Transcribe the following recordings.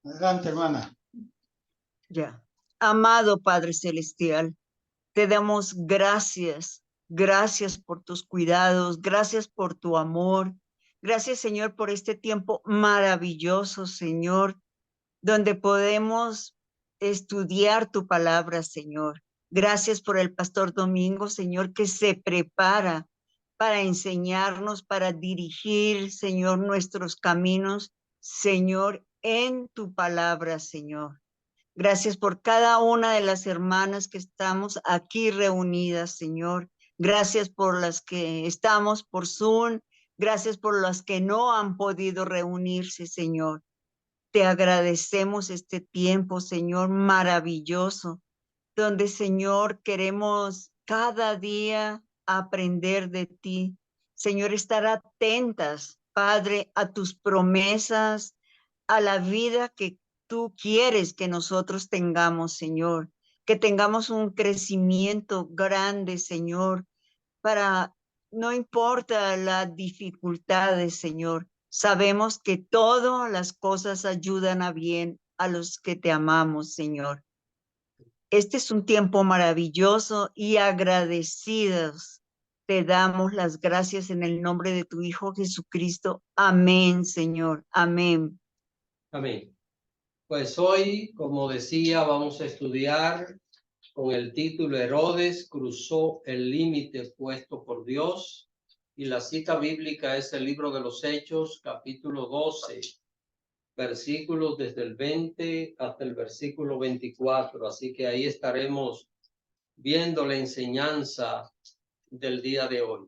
Adelante, hermana. Ya. Amado Padre Celestial, te damos gracias. Gracias por tus cuidados. Gracias por tu amor. Gracias, Señor, por este tiempo maravilloso, Señor, donde podemos estudiar tu palabra, Señor. Gracias por el Pastor Domingo, Señor, que se prepara para enseñarnos, para dirigir, Señor, nuestros caminos, Señor, en tu palabra, Señor. Gracias por cada una de las hermanas que estamos aquí reunidas, Señor. Gracias por las que estamos por Zoom. Gracias por las que no han podido reunirse, Señor. Te agradecemos este tiempo, Señor, maravilloso, donde, Señor, queremos cada día aprender de ti. Señor, estar atentas, Padre, a tus promesas, a la vida que tú quieres que nosotros tengamos, Señor, que tengamos un crecimiento grande, Señor, para, no importa las dificultades, Señor, sabemos que todas las cosas ayudan a bien a los que te amamos, Señor. Este es un tiempo maravilloso y agradecidos. Te damos las gracias en el nombre de tu Hijo Jesucristo. Amén, Señor. Amén. Amén. Pues hoy, como decía, vamos a estudiar con el título Herodes cruzó el límite puesto por Dios, y la cita bíblica es el libro de los Hechos, capítulo 12, versículos desde el 20 hasta el versículo 24. Así que ahí estaremos viendo la enseñanza del día de hoy.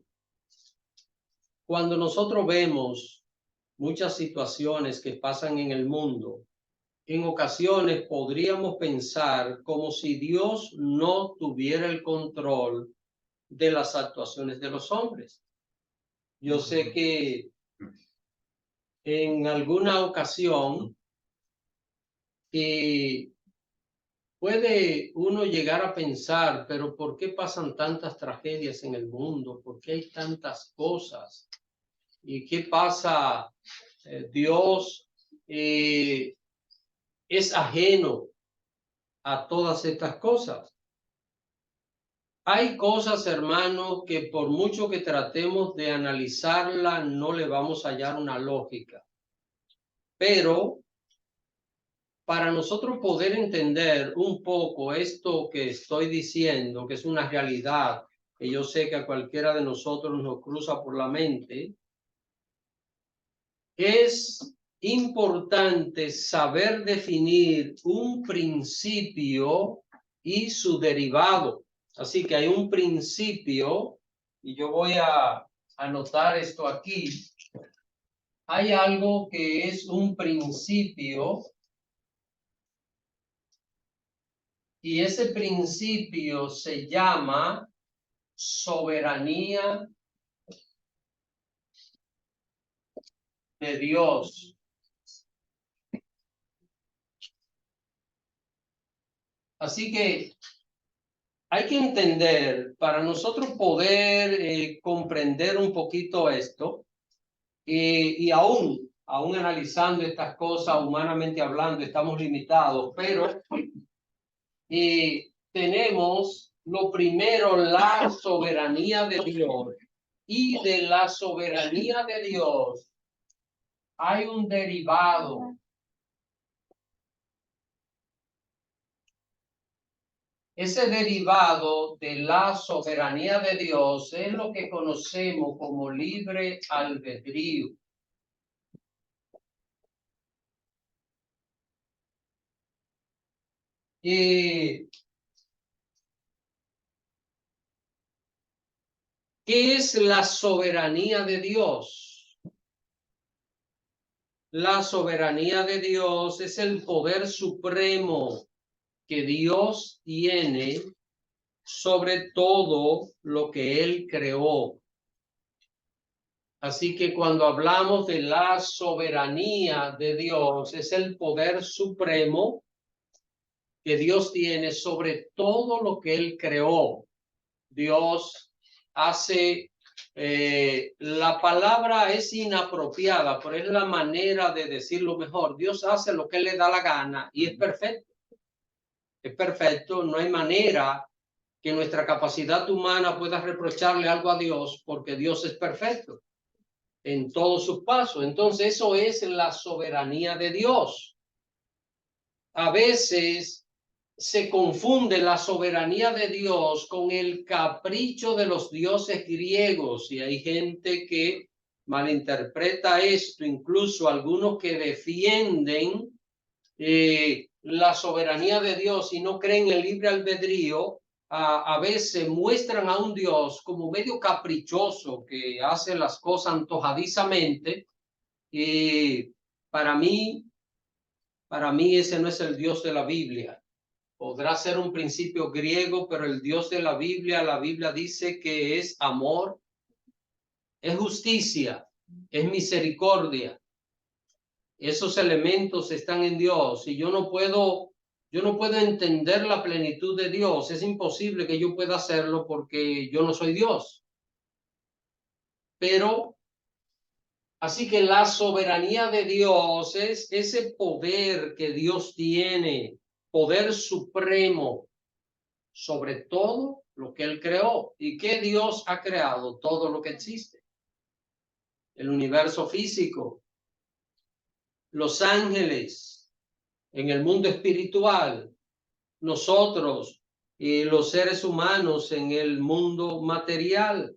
Cuando nosotros vemos muchas situaciones que pasan en el mundo, en ocasiones podríamos pensar como si Dios no tuviera el control de las actuaciones de los hombres. Yo sé que en alguna ocasión puede uno llegar a pensar, pero ¿por qué pasan tantas tragedias en el mundo? ¿Por qué hay tantas cosas? ¿Y qué pasa? Dios es ajeno a todas estas cosas. Hay cosas, hermanos, que por mucho que tratemos de analizarla, no le vamos a hallar una lógica. Pero para nosotros poder entender un poco esto que estoy diciendo, que es una realidad, que yo sé que a cualquiera de nosotros nos cruza por la mente, es importante saber definir un principio y su derivado. Así que hay un principio, y yo voy a anotar esto aquí. Hay algo que es un principio, y ese principio se llama soberanía de Dios. Así que hay que entender, para nosotros poder comprender un poquito esto, y aún analizando estas cosas, humanamente hablando, estamos limitados, pero tenemos lo primero, la soberanía de Dios, y de la soberanía de Dios hay un derivado. Ese derivado de la soberanía de Dios es lo que conocemos como libre albedrío. ¿Qué es la soberanía de Dios? La soberanía de Dios es el poder supremo que Dios tiene sobre todo lo que Él creó. Así que cuando hablamos de la soberanía de Dios, es el poder supremo que Dios tiene sobre todo lo que Él creó. Dios hace La palabra es inapropiada, pero es la manera de decirlo mejor. Dios hace lo que le da la gana y es perfecto. Es perfecto, no hay manera que nuestra capacidad humana pueda reprocharle algo a Dios, porque Dios es perfecto en todos sus pasos. Entonces, eso es la soberanía de Dios. A veces se confunde la soberanía de Dios con el capricho de los dioses griegos, y hay gente que malinterpreta esto, incluso algunos que defienden la soberanía de Dios y no creen en el libre albedrío. A veces muestran a un Dios como medio caprichoso que hace las cosas antojadizamente. Y para mí ese no es el Dios de la Biblia. Podrá ser un principio griego, pero el Dios de la Biblia dice que es amor, es justicia, es misericordia. Esos elementos están en Dios y yo no puedo entender la plenitud de Dios. Es imposible que yo pueda hacerlo porque yo no soy Dios. Pero así que la soberanía de Dios es ese poder que Dios tiene, poder supremo sobre todo lo que Él creó. ¿Y que Dios ha creado? Todo lo que existe. El universo físico, los ángeles, en el mundo espiritual, nosotros y los seres humanos en el mundo material.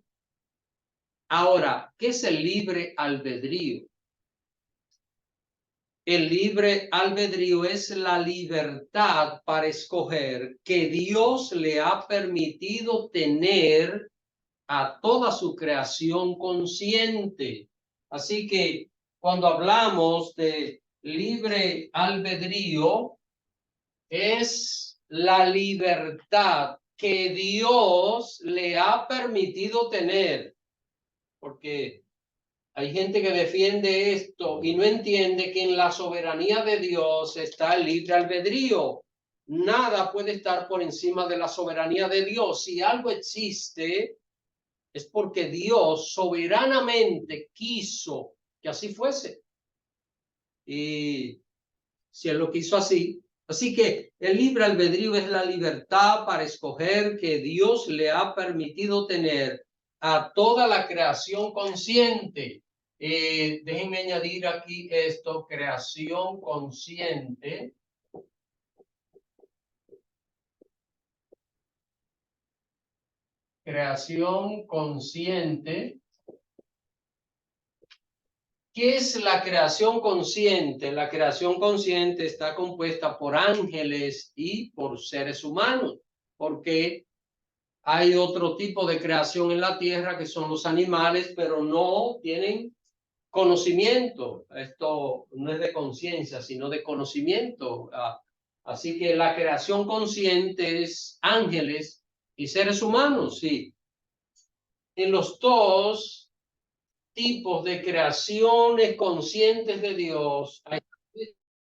Ahora, ¿qué es el libre albedrío? El libre albedrío es la libertad para escoger que Dios le ha permitido tener a toda su creación consciente. Así que cuando hablamos de libre albedrío, es la libertad que Dios le ha permitido tener, porque hay gente que defiende esto y no entiende que en la soberanía de Dios está el libre albedrío. Nada puede estar por encima de la soberanía de Dios. Si algo existe, es porque Dios soberanamente quiso que así fuese. Y si Él lo quiso así. Así que el libre albedrío es la libertad para escoger que Dios le ha permitido tener a toda la creación consciente. Déjenme añadir aquí esto, creación consciente. Creación consciente. ¿Qué es la creación consciente? La creación consciente está compuesta por ángeles y por seres humanos, porque hay otro tipo de creación en la tierra que son los animales, pero no tienen conocimiento. Esto no es de conciencia, sino de conocimiento. Así que la creación consciente es ángeles y seres humanos, sí. En los dos tipos de creaciones conscientes de Dios hay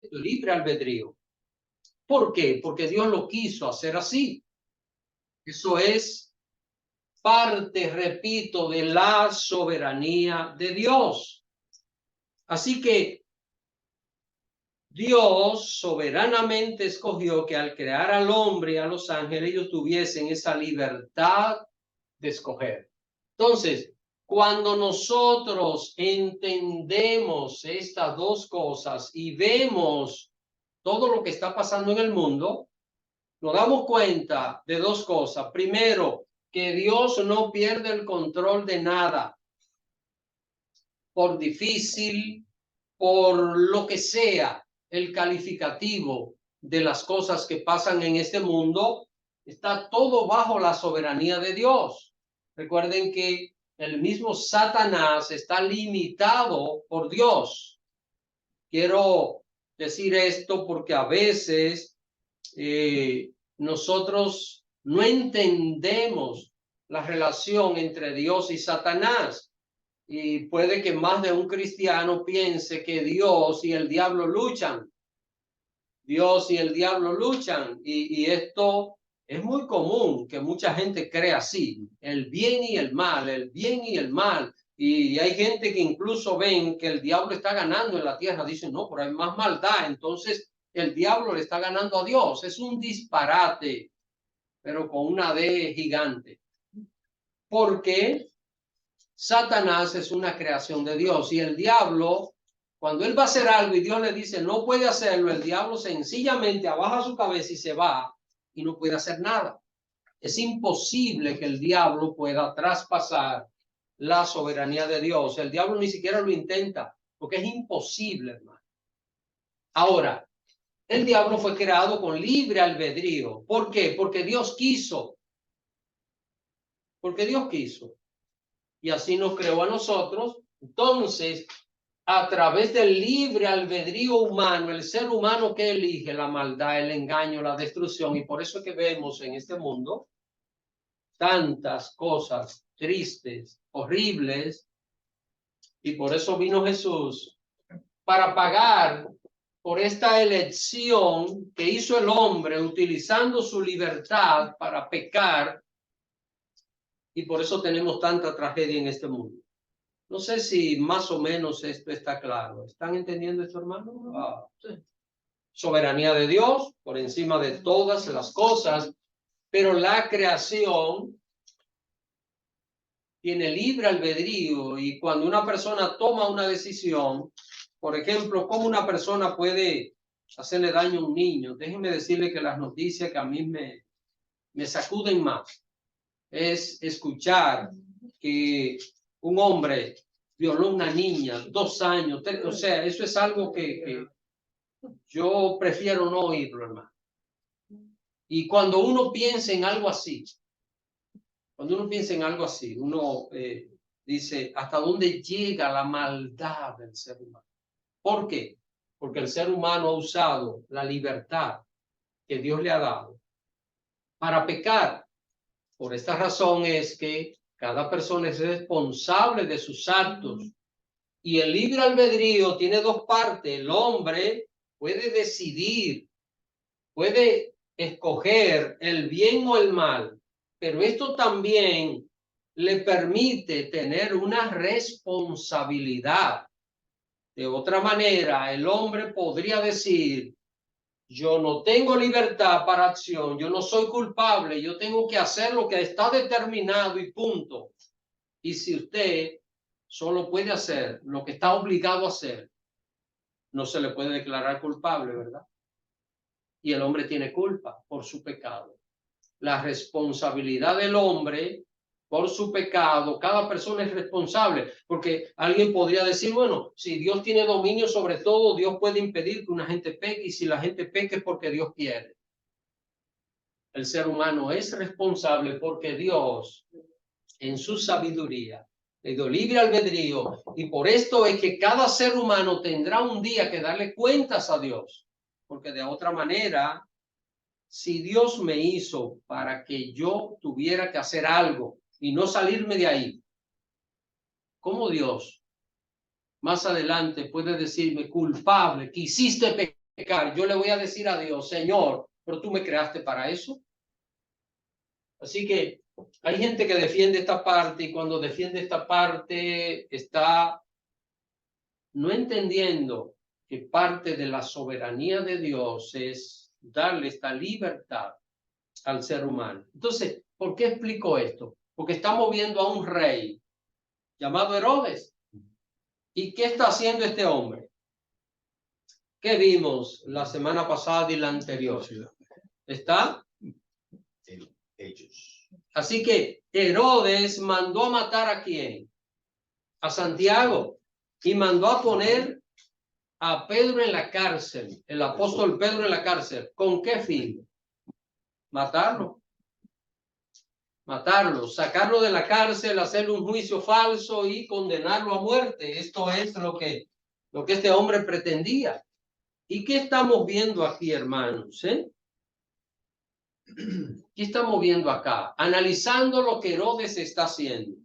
libre albedrío. ¿Por qué? Porque Dios lo quiso hacer así. Eso es parte, repito, de la soberanía de Dios. Así que Dios soberanamente escogió que al crear al hombre y a los ángeles ellos tuviesen esa libertad de escoger. Entonces, cuando nosotros entendemos estas dos cosas y vemos todo lo que está pasando en el mundo, nos damos cuenta de dos cosas. Primero, que Dios no pierde el control de nada, por difícil, por lo que sea el calificativo de las cosas que pasan en este mundo, está todo bajo la soberanía de Dios. Recuerden que el mismo Satanás está limitado por Dios. Quiero decir esto porque a veces nosotros no entendemos la relación entre Dios y Satanás. Y puede que más de un cristiano piense que Dios y el diablo luchan. Dios y el diablo luchan. Y esto Es muy común que mucha gente crea así, el bien y el mal, el bien y el mal. Y hay gente que incluso ven que el diablo está ganando en la tierra. Dicen, no, pero hay más maldad. Entonces el diablo le está ganando a Dios. Es un disparate, pero con una D gigante. Porque Satanás es una creación de Dios y el diablo, cuando él va a hacer algo y Dios le dice no puede hacerlo, el diablo sencillamente abaja su cabeza y se va y no puede hacer nada. Es imposible que el diablo pueda traspasar la soberanía de Dios. El diablo ni siquiera lo intenta porque es imposible, hermano. Ahora, el diablo fue creado con libre albedrío. ¿Por qué? Porque Dios quiso. Porque Dios quiso. Y así nos creó a nosotros. Entonces, a través del libre albedrío humano, el ser humano que elige la maldad, el engaño, la destrucción, y por eso es que vemos en este mundo tantas cosas tristes, horribles, y por eso vino Jesús para pagar por esta elección que hizo el hombre utilizando su libertad para pecar, y por eso tenemos tanta tragedia en este mundo. No sé si más o menos esto está claro. ¿Están entendiendo esto, hermano? Sí. Soberanía de Dios por encima de todas las cosas, pero la creación tiene libre albedrío y cuando una persona toma una decisión, por ejemplo, ¿cómo una persona puede hacerle daño a un niño? Déjenme decirle que las noticias que a mí me sacuden más es escuchar que un hombre violó a una niña, 2 años, 3, o sea, eso es algo que yo prefiero no oírlo, hermano. Y cuando uno piensa en algo así, uno dice, ¿hasta dónde llega la maldad del ser humano? ¿Por qué? Porque el ser humano ha usado la libertad que Dios le ha dado para pecar. Por esta razón es que cada persona es responsable de sus actos. Y el libre albedrío tiene 2 partes. El hombre puede decidir, puede escoger el bien o el mal, pero esto también le permite tener una responsabilidad. De otra manera, el hombre podría decir, yo no tengo libertad para acción, yo no soy culpable, yo tengo que hacer lo que está determinado y punto. Y si usted solo puede hacer lo que está obligado a hacer, no se le puede declarar culpable, ¿verdad? Y el hombre tiene culpa por su pecado. La responsabilidad del hombre por su pecado, cada persona es responsable, porque alguien podría decir, bueno, si Dios tiene dominio sobre todo, Dios puede impedir que una gente peque, y si la gente peque es porque Dios quiere. El ser humano es responsable porque Dios, en su sabiduría, le dio libre albedrío, y por esto es que cada ser humano tendrá un día que darle cuentas a Dios, porque de otra manera, si Dios me hizo para que yo tuviera que hacer algo y no salirme de ahí, ¿cómo Dios más adelante puede decirme culpable, que hiciste pecar? Yo le voy a decir a Dios, Señor, pero tú me creaste para eso. Así que hay gente que defiende esta parte, y cuando defiende esta parte está no entendiendo que parte de la soberanía de Dios es darle esta libertad al ser humano. Entonces, ¿por qué explico esto? Porque estamos viendo a un rey llamado Herodes. ¿Y qué está haciendo este hombre? ¿Qué vimos la semana pasada y la anterior? Está ellos. Así que Herodes mandó a matar ¿a quién? A Santiago, y mandó a poner a Pedro en la cárcel, el apóstol Pedro en la cárcel. ¿Con qué fin? Matarlo. Matarlo, sacarlo de la cárcel, hacerle un juicio falso y condenarlo a muerte. Esto es lo que este hombre pretendía. ¿Y qué estamos viendo aquí, hermanos? ¿Qué estamos viendo acá? Analizando lo que Herodes está haciendo.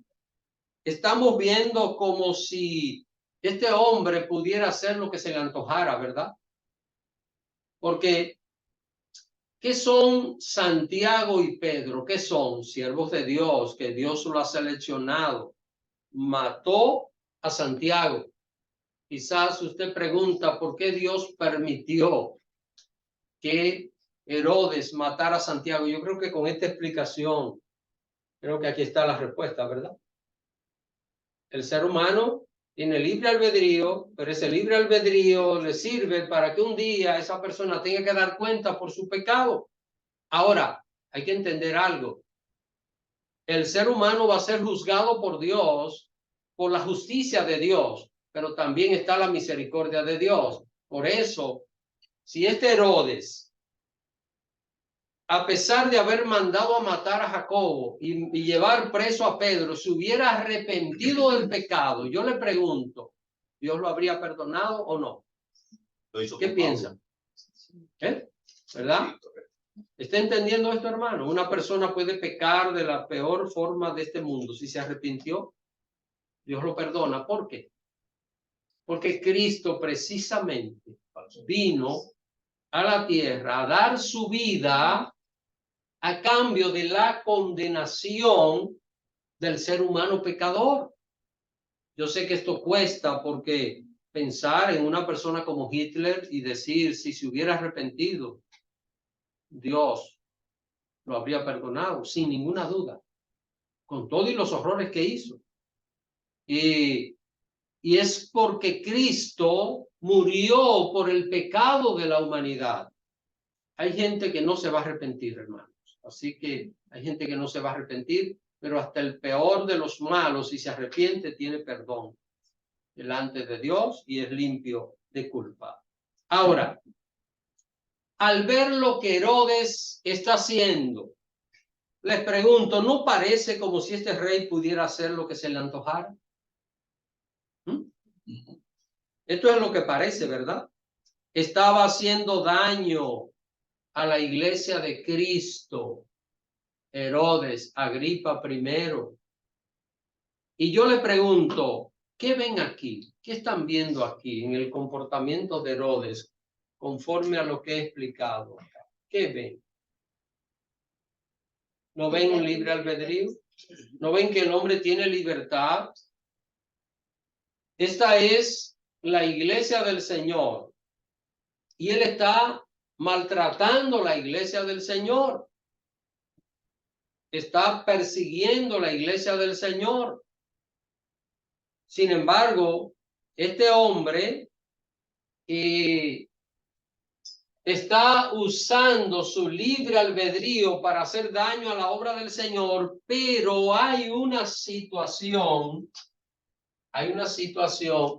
Estamos viendo como si este hombre pudiera hacer lo que se le antojara, ¿verdad? Porque ¿Qué son Santiago y Pedro? ¿Qué son? Siervos de Dios, que Dios lo ha seleccionado. Mató a Santiago. Quizás usted pregunta por qué Dios permitió que Herodes matara a Santiago. Yo creo que con esta explicación, creo que aquí está la respuesta, ¿verdad? El ser humano tiene libre albedrío, pero ese libre albedrío le sirve para que un día esa persona tenga que dar cuenta por su pecado. Ahora, hay que entender algo. El ser humano va a ser juzgado por Dios, por la justicia de Dios, pero también está la misericordia de Dios. Por eso, si este Herodes, a pesar de haber mandado a matar a Jacobo y llevar preso a Pedro, se hubiera arrepentido del pecado, yo le pregunto, ¿Dios lo habría perdonado o no? ¿Qué piensan? ¿Verdad? ¿Está entendiendo esto, hermano? Una persona puede pecar de la peor forma de este mundo. Si se arrepintió, Dios lo perdona. ¿Por qué? Porque Cristo precisamente vino a la tierra a dar su vida a cambio de la condenación del ser humano pecador. Yo sé que esto cuesta porque pensar en una persona como Hitler y decir si se hubiera arrepentido, Dios lo habría perdonado sin ninguna duda, con todos los horrores que hizo. Y es porque Cristo murió por el pecado de la humanidad. Hay gente que no se va a arrepentir, hermanos. Así que hay gente que no se va a arrepentir, pero hasta el peor de los malos, si se arrepiente, tiene perdón delante de Dios y es limpio de culpa. Ahora, al ver lo que Herodes está haciendo, les pregunto, ¿no parece como si este rey pudiera hacer lo que se le antojara? Esto es lo que parece, ¿verdad? Estaba haciendo daño a la iglesia de Cristo, Herodes, Agripa I. Y yo le pregunto, ¿qué ven aquí? ¿Qué están viendo aquí en el comportamiento de Herodes conforme a lo que he explicado? ¿Qué ven? ¿No ven un libre albedrío? ¿No ven que el hombre tiene libertad? Esta es la iglesia del Señor. Y él está maltratando la iglesia del Señor. Está persiguiendo la iglesia del Señor. Sin embargo, este hombre está usando su libre albedrío para hacer daño a la obra del Señor, pero hay una situación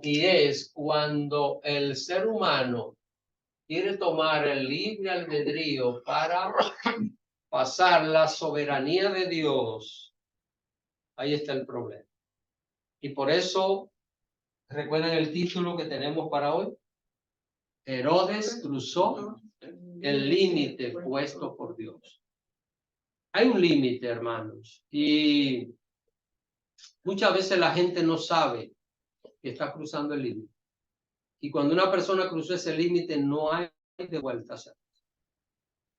y es cuando el ser humano quiere tomar el libre albedrío para pasar la soberanía de Dios. Ahí está el problema. Y por eso, ¿recuerdan el título que tenemos para hoy? Herodes cruzó el límite puesto por Dios. Hay un límite, hermanos, y muchas veces la gente no sabe que está cruzando el límite. Y cuando una persona cruzó ese límite, no hay de vuelta hacia atrás.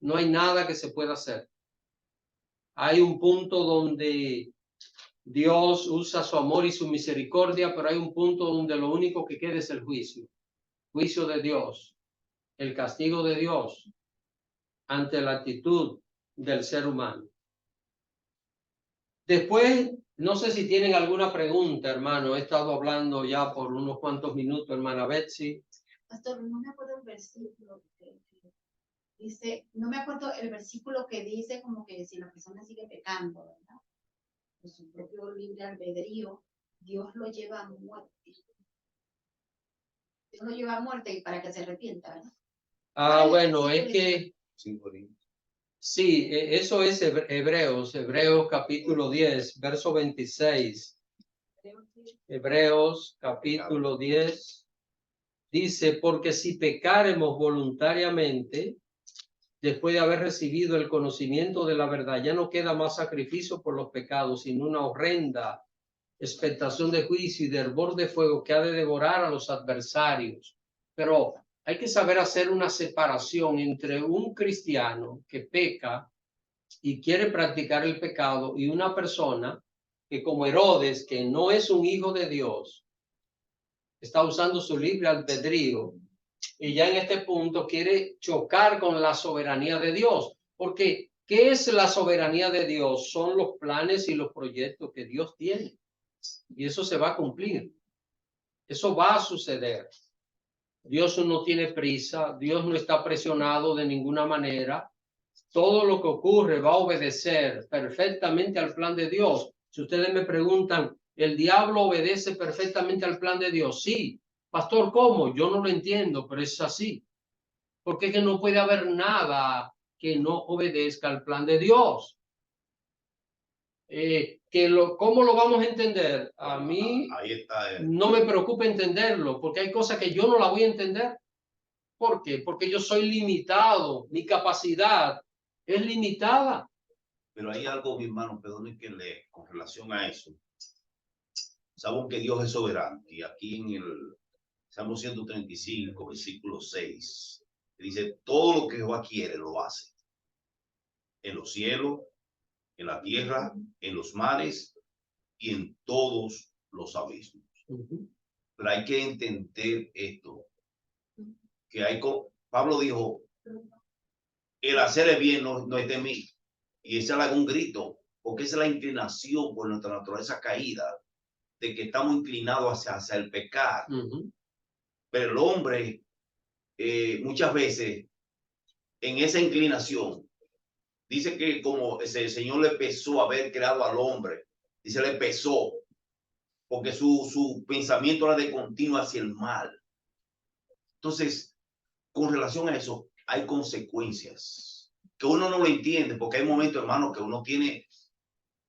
No hay nada que se pueda hacer. Hay un punto donde Dios usa su amor y su misericordia, pero hay un punto donde lo único que queda es el juicio. Juicio de Dios, el castigo de Dios ante la actitud del ser humano. Después, no sé si tienen alguna pregunta, hermano. He estado hablando ya por unos cuantos minutos, hermana Betsy. Pastor, no me acuerdo el versículo que dice, no me acuerdo el versículo que dice como que si la persona sigue pecando, ¿verdad? Por su propio libre albedrío, Dios lo lleva a muerte. Dios lo lleva a muerte y para que se arrepienta, ¿verdad? Bueno, es que sí, eso es Hebreos capítulo 10, verso 26. Hebreos capítulo 10 dice, porque si pecáremos voluntariamente, después de haber recibido el conocimiento de la verdad, ya no queda más sacrificio por los pecados, sino una horrenda expectación de juicio y de hervor de fuego que ha de devorar a los adversarios. Pero hay que saber hacer una separación entre un cristiano que peca y quiere practicar el pecado y una persona que, como Herodes, que no es un hijo de Dios, está usando su libre albedrío y ya en este punto quiere chocar con la soberanía de Dios. Porque, ¿qué es la soberanía de Dios? Son los planes y los proyectos que Dios tiene. Y eso se va a cumplir. Eso va a suceder. Dios no tiene prisa, Dios no está presionado de ninguna manera. Todo lo que ocurre va a obedecer perfectamente al plan de Dios. Si ustedes me preguntan, ¿el diablo obedece perfectamente al plan de Dios? Sí. Pastor, ¿cómo? Yo no lo entiendo, pero es así. Porque es que no puede haber nada que no obedezca al plan de Dios. ¿Cómo lo vamos a entender? A mí ahí está no me preocupa entenderlo, porque hay cosas que yo no la voy a entender. ¿Por qué? Porque yo soy limitado, mi capacidad es limitada. Pero hay algo, mi hermano, perdone que le, con relación a eso. Sabemos que Dios es soberano. Y aquí en el Salmo 135, versículo 6, dice, todo lo que Jehová quiere lo hace. En los cielos, en la tierra, en los mares y en todos los abismos. Pero hay que entender esto. Que hay, Pablo dijo, el hacer el bien no es de mí. Y ese es un grito, porque esa es la inclinación por nuestra naturaleza caída, de que estamos inclinados hacia el pecado. Pero el hombre, muchas veces, en esa inclinación, dice que como el Señor le pesó haber creado al hombre, dice le pesó, porque su pensamiento era de continuo hacia el mal. Entonces, con relación a eso, hay consecuencias que uno no lo entiende, porque hay momentos, hermano, que uno tiene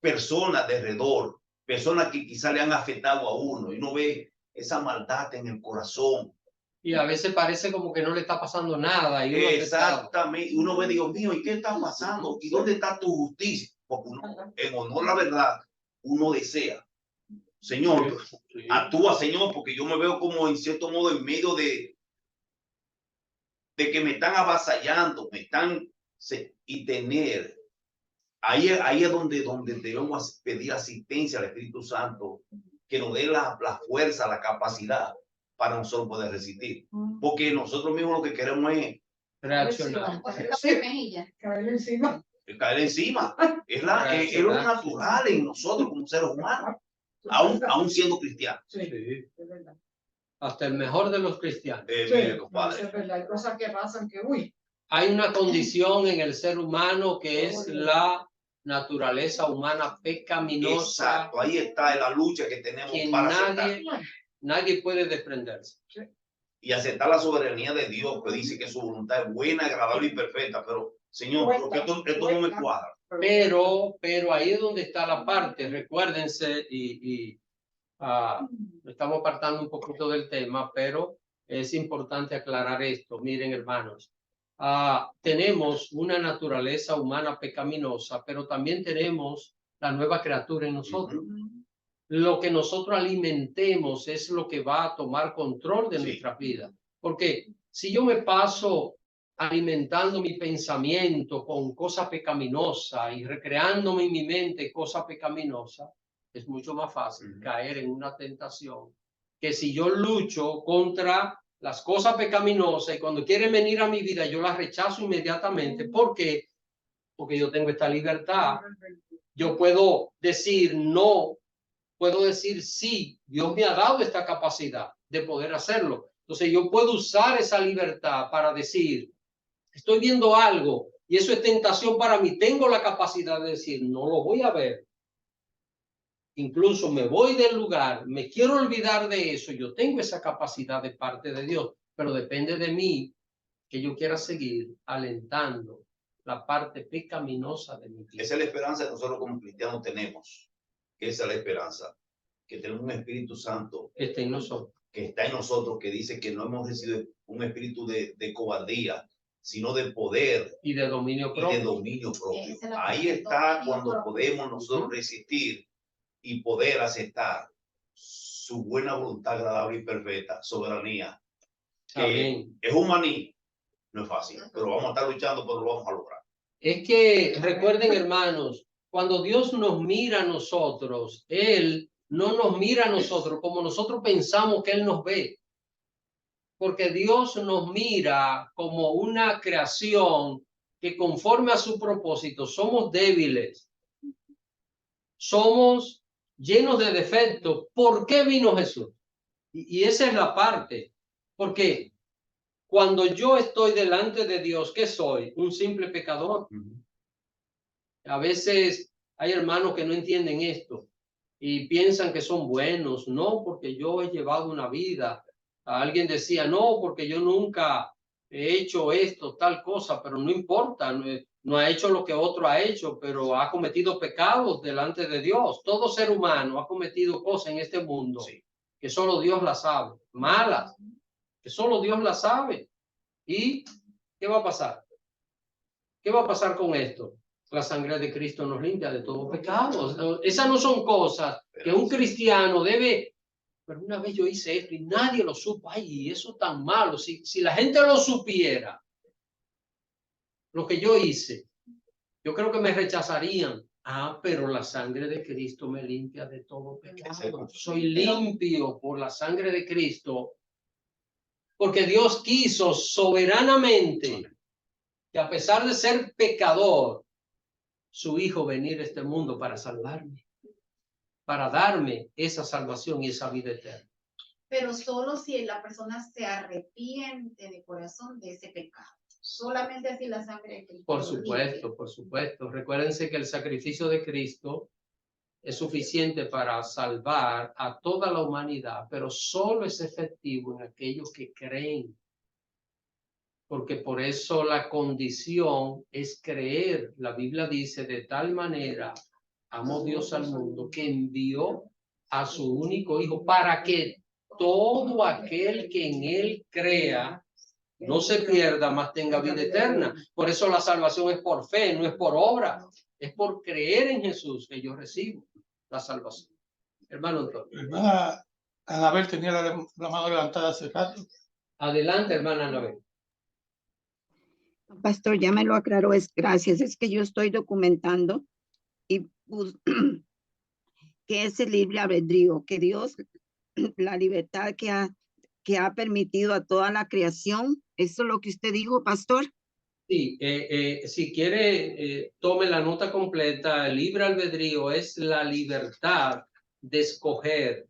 personas de alrededor, personas que quizá le han afectado a uno y uno ve esa maldad en el corazón. Y a veces parece como que no le está pasando nada. Y uno exactamente, uno ve, Dios mío, ¿y qué está pasando? ¿Y dónde está tu justicia? Porque uno, en honor a la verdad, uno desea, Señor, sí. Actúa, Señor, porque yo me veo como en cierto modo en medio de que me están avasallando, me están, y tener, ahí es donde debemos pedir asistencia al Espíritu Santo, que nos dé la fuerza, la capacidad para nosotros poder resistir. Porque nosotros mismos lo que queremos es reaccionar. Caer encima. Caer encima. Es lo natural en nosotros como seres humanos, aún siendo cristianos. Sí, es verdad. Hasta el mejor de los cristianos. Sí, es verdad, hay cosas que pasan que, uy. Hay una condición en el ser humano que es la naturaleza humana pecaminosa. Exacto, ahí está la lucha que tenemos que para nadie puede desprenderse. Sí. Y aceptar la soberanía de Dios, que dice que su voluntad es buena, agradable y perfecta. Pero, Señor, esto no me cuadra. Pero ahí es donde está la parte. Recuérdense, estamos apartando un poquito del tema, pero es importante aclarar esto. Miren, hermanos, tenemos una naturaleza humana pecaminosa, pero también tenemos la nueva criatura en nosotros. Lo que nosotros alimentemos es lo que va a tomar control de nuestra vida. Porque si yo me paso alimentando mi pensamiento con cosas pecaminosas y recreándome en mi mente cosas pecaminosas, es mucho más fácil caer en una tentación que si yo lucho contra las cosas pecaminosas y cuando quieren venir a mi vida yo las rechazo inmediatamente. ¿Por qué? Porque yo tengo esta libertad. Yo puedo decir no, puedo decir sí. Dios me ha dado esta capacidad de poder hacerlo. Entonces yo puedo usar esa libertad para decir, estoy viendo algo y eso es tentación para mí. Tengo la capacidad de decir, no lo voy a ver. Incluso me voy del lugar, me quiero olvidar de eso. Yo tengo esa capacidad de parte de Dios, pero depende de mí que yo quiera seguir alentando la parte pecaminosa de mi vida. Esa es la esperanza que nosotros como cristianos tenemos. Esa es la esperanza. Que tenemos un Espíritu Santo que está en nosotros. Que está en nosotros, que dice que no hemos recibido un espíritu de cobardía, sino de poder y de dominio propio. Ahí está cuando podemos nosotros resistir y poder aceptar su buena voluntad agradable y perfecta, soberanía. que Amén. es un maní, no es fácil, pero vamos a estar luchando, pero lo vamos a lograr. Es que recuerden, hermanos, cuando Dios nos mira a nosotros, Él no nos mira a nosotros como nosotros pensamos que Él nos ve. Porque Dios nos mira como una creación que conforme a su propósito somos débiles, somos llenos de defectos. ¿Por qué vino Jesús? Y esa es la parte. Porque cuando yo estoy delante de Dios, ¿qué soy? Un simple pecador. A veces hay hermanos que no entienden esto y piensan que son buenos. No, porque yo he llevado una vida. Alguien decía, no, porque yo nunca he hecho esto, tal cosa, pero no importa, no ha hecho lo que otro ha hecho, pero ha cometido pecados delante de Dios. Todo ser humano ha cometido cosas en este mundo que solo Dios las sabe, malas, que solo Dios las sabe. ¿Y qué va a pasar? ¿Qué va a pasar con esto? La sangre de Cristo nos limpia de todo pecado. Esas no son cosas que un cristiano debe. Pero una vez yo hice esto y nadie lo supo. Ay, eso tan malo. Si la gente lo supiera, lo que yo hice, yo creo que me rechazarían. Ah, pero la sangre de Cristo me limpia de todo pecado. Soy limpio por la sangre de Cristo. Porque Dios quiso soberanamente que a pesar de ser pecador, su hijo venir a este mundo para salvarme, para darme esa salvación y esa vida eterna. Pero solo si la persona se arrepiente de corazón de ese pecado. Solamente así la sangre de Cristo. Por supuesto, por supuesto. Recuérdense que el sacrificio de Cristo es suficiente para salvar a toda la humanidad, pero solo es efectivo en aquellos que creen. Porque por eso la condición es creer. La Biblia dice, de tal manera amó Dios al mundo que envió a su único hijo para que todo aquel que en él crea no se pierda, mas tenga vida eterna. Por eso la salvación es por fe, no es por obra. Es por creer en Jesús que yo recibo la salvación. Hermano Antonio. Hermana Anabel tenía la mano levantada hace rato. Adelante, hermana Anabel. Pastor, ya me lo aclaró, gracias. Es que yo estoy documentando y que es el libre albedrío, que Dios, la libertad que ha permitido a toda la creación. ¿Eso es lo que usted dijo, pastor? Sí, si quiere, tome la nota completa. El libre albedrío es la libertad de escoger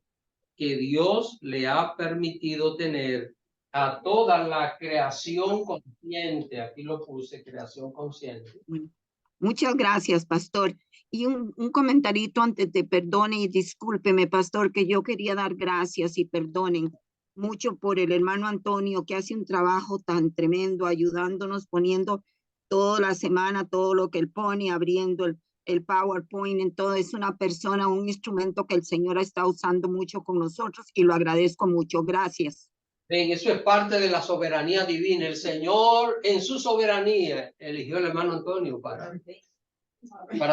que Dios le ha permitido tener a toda la creación consciente. Aquí lo puse, creación consciente. Bueno, muchas gracias, pastor. Y un comentarito antes de perdone y discúlpeme, pastor, que yo quería dar gracias y perdonen mucho por el hermano Antonio, que hace un trabajo tan tremendo, ayudándonos, poniendo toda la semana todo lo que él pone, abriendo el PowerPoint, en todo. Es una persona, un instrumento que el Señor está usando mucho con nosotros y lo agradezco mucho. Gracias. Bien, eso es parte de la soberanía divina. El Señor, en su soberanía, eligió al hermano Antonio para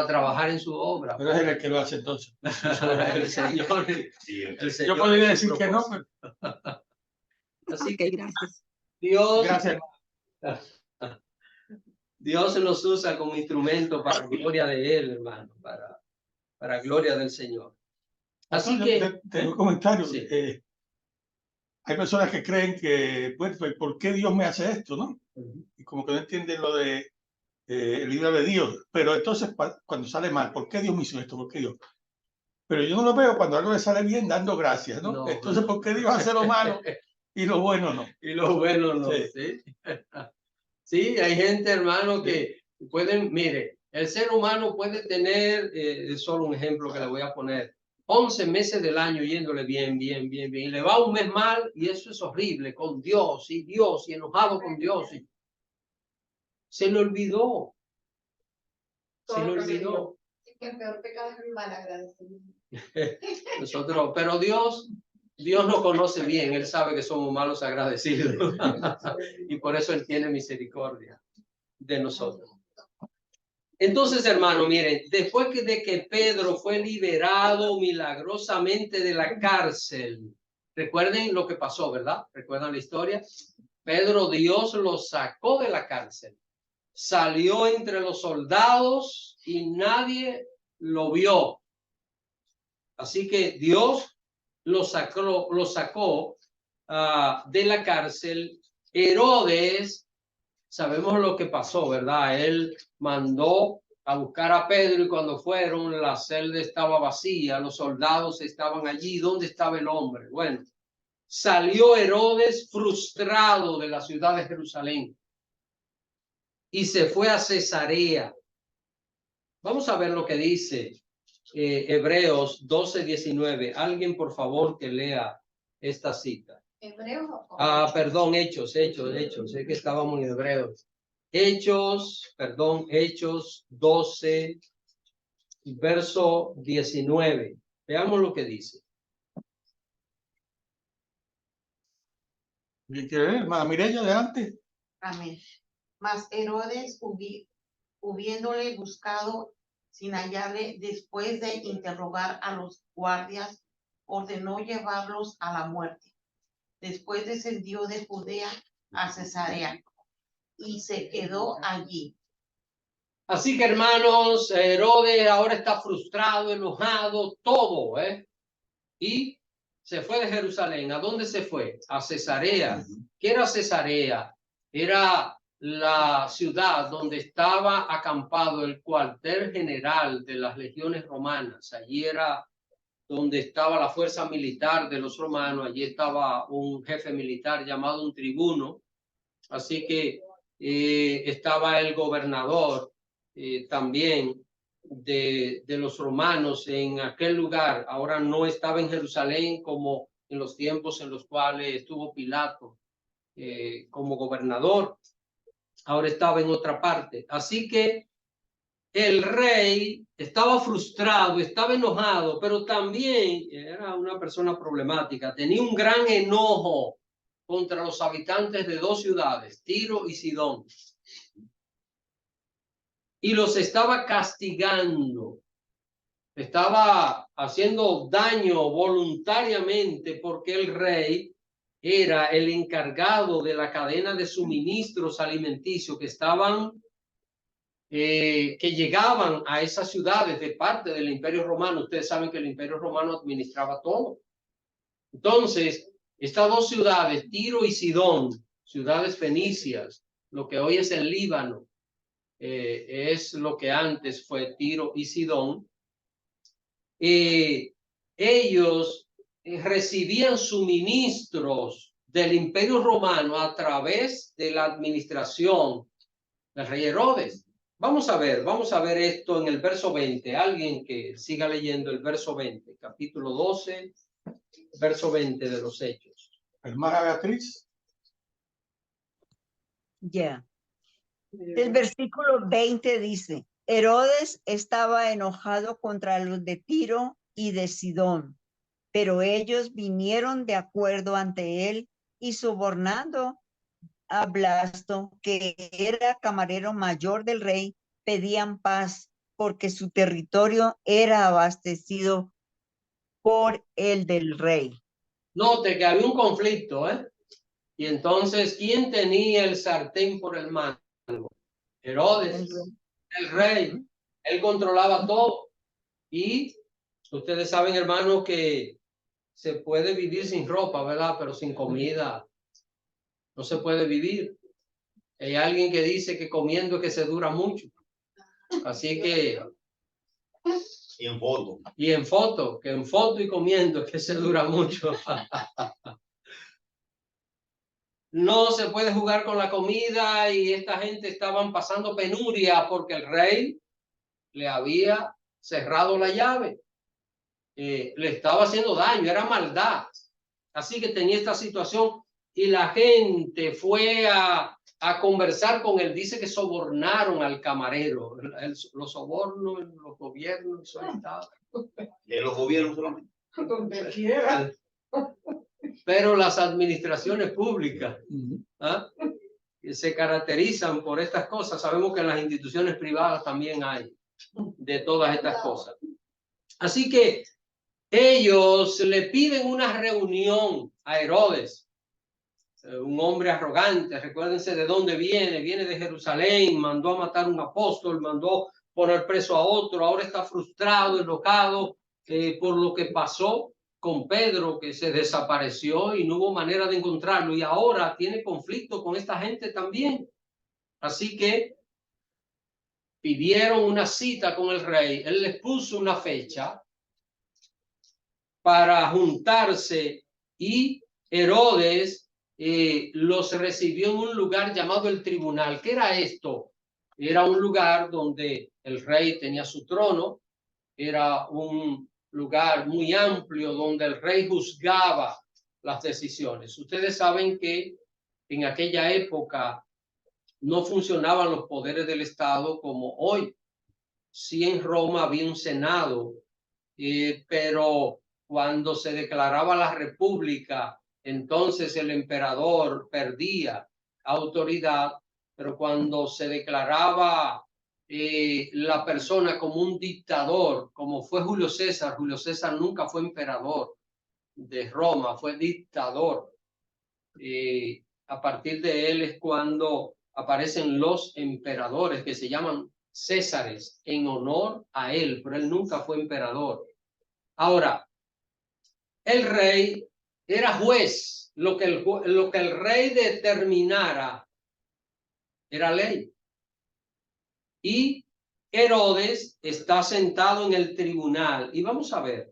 trabajar en su obra. Pero es el que lo hace entonces. El Señor, Yo podría decir que no, pero Así Okay, que gracias. Dios, gracias. Dios nos usa como instrumento para gloria de Él, hermano, para gloria del Señor. Así que Tengo un comentario. Sí. Hay personas que creen que, pues, ¿por qué Dios me hace esto, no? Y como que no entienden lo de el libre albedrío. Pero entonces, cuando sale mal, ¿por qué Dios me hizo esto? ¿Por qué Dios? Pero yo no lo veo cuando algo le sale bien dando gracias, ¿no? No, Entonces, no. ¿por qué Dios hace lo malo y lo bueno no? Y lo bueno no, Sí. ¿sí? Sí, hay gente, hermano, que pueden, mire, el ser humano puede tener, solo un ejemplo que le voy a poner, 11 meses del año yéndole bien, y le va un mes mal, y eso es horrible, con Dios, y enojado con Dios, y se le olvidó. Se le olvidó. El peor pecado es el malagradecimiento. Nosotros, pero Dios nos conoce bien, Él sabe que somos malos agradecidos y por eso Él tiene misericordia de nosotros. Entonces, hermano, miren, después de que Pedro fue liberado milagrosamente de la cárcel, Recuerden lo que pasó, ¿verdad? ¿Recuerdan la historia? Pedro, Dios lo sacó de la cárcel. Salió entre los soldados y nadie lo vio. Así que Dios lo sacó de la cárcel. Herodes, sabemos lo que pasó, ¿verdad? Él mandó a buscar a Pedro y cuando fueron, la celda estaba vacía, los soldados estaban allí. ¿Dónde estaba el hombre? Bueno, salió Herodes frustrado de la ciudad de Jerusalén y se fue a Cesarea. Vamos a ver lo que dice Hebreos 12:19. Alguien, por favor, que lea esta cita. Hebreos. Perdón, Hechos. Sé que estábamos en Hebreos. Hechos 12, verso 19. Veamos lo que dice. ¿Quién quiere leer? Hermana Mireya, adelante. Amén. Mas Herodes, hubiéndole buscado sin hallarle, después de interrogar a los guardias, ordenó llevarlos a la muerte. Después descendió de Judea a Cesarea y se quedó allí. Así que, hermanos, Herodes ahora está frustrado, enojado, todo, ¿eh? Y se fue de Jerusalén. ¿A dónde se fue? A Cesarea. ¿Qué era Cesarea? Era la ciudad donde estaba acampado el cuartel general de las legiones romanas. Allí era donde estaba la fuerza militar de los romanos. Allí estaba un jefe militar llamado un tribuno. Así que estaba el gobernador también de los romanos en aquel lugar. Ahora no estaba en Jerusalén como en los tiempos en los cuales estuvo Pilato como gobernador. Ahora estaba en otra parte. Así que el rey estaba frustrado, estaba enojado, pero también era una persona problemática. Tenía un gran enojo contra los habitantes de dos ciudades, Tiro y Sidón. Y los estaba castigando. Estaba haciendo daño voluntariamente porque el rey era el encargado de la cadena de suministros alimenticios que llegaban a esas ciudades de parte del Imperio Romano. Ustedes saben que el Imperio Romano administraba todo. Entonces, estas dos ciudades, Tiro y Sidón, ciudades fenicias, lo que hoy es el Líbano, es lo que antes fue Tiro y Sidón. Ellos recibían suministros del Imperio Romano a través de la administración del rey Herodes. Vamos a ver esto en el verso 20. Alguien que siga leyendo el verso 20, capítulo 12, verso 20 de los Hechos. Hermana Beatriz. Ya. El versículo 20 dice, Herodes estaba enojado contra los de Tiro y de Sidón, pero ellos vinieron de acuerdo ante él y sobornando a Blasto, que era camarero mayor del rey, pedían paz porque su territorio era abastecido por el del rey. Note que había un conflicto, ¿eh? Y entonces, ¿quién tenía el sartén por el mango? Herodes, el rey. Él controlaba todo. Y ustedes saben, hermanos, que se puede vivir sin ropa, ¿verdad? Pero sin comida no se puede vivir. Hay alguien que dice que comiendo es que se dura mucho. Así que... Y en foto. Y en foto, que en foto y comiendo es que se dura mucho. No se puede jugar con la comida y esta gente estaban pasando penuria porque el rey le había cerrado la llave. Le estaba haciendo daño, era maldad. Así que tenía esta situación y la gente fue a conversar con él. Dice que sobornaron al camarero. Los sobornos en los gobiernos. En los gobiernos solamente. Donde quiera. Pero las administraciones públicas se caracterizan por estas cosas. Sabemos que en las instituciones privadas también hay de todas estas cosas. Así que ellos le piden una reunión a Herodes, un hombre arrogante. Recuérdense de dónde viene de Jerusalén, mandó a matar a un apóstol, mandó poner preso a otro, ahora está frustrado, enojado por lo que pasó con Pedro, que se desapareció y no hubo manera de encontrarlo, y ahora tiene conflicto con esta gente también. Así que pidieron una cita con el rey, él les puso una fecha para juntarse, y Herodes los recibió en un lugar llamado el tribunal. ¿Qué era esto? Era un lugar donde el rey tenía su trono, era un lugar muy amplio donde el rey juzgaba las decisiones. Ustedes saben que en aquella época no funcionaban los poderes del Estado como hoy. Sí, en Roma había un senado, pero cuando se declaraba la república, entonces el emperador perdía autoridad, pero cuando se declaraba la persona como un dictador, como fue Julio César nunca fue emperador de Roma, fue dictador. A partir de él es cuando aparecen los emperadores, que se llaman Césares, en honor a él, pero él nunca fue emperador. Ahora, el rey era juez, lo que el rey determinara era ley. Y Herodes está sentado en el tribunal, y vamos a ver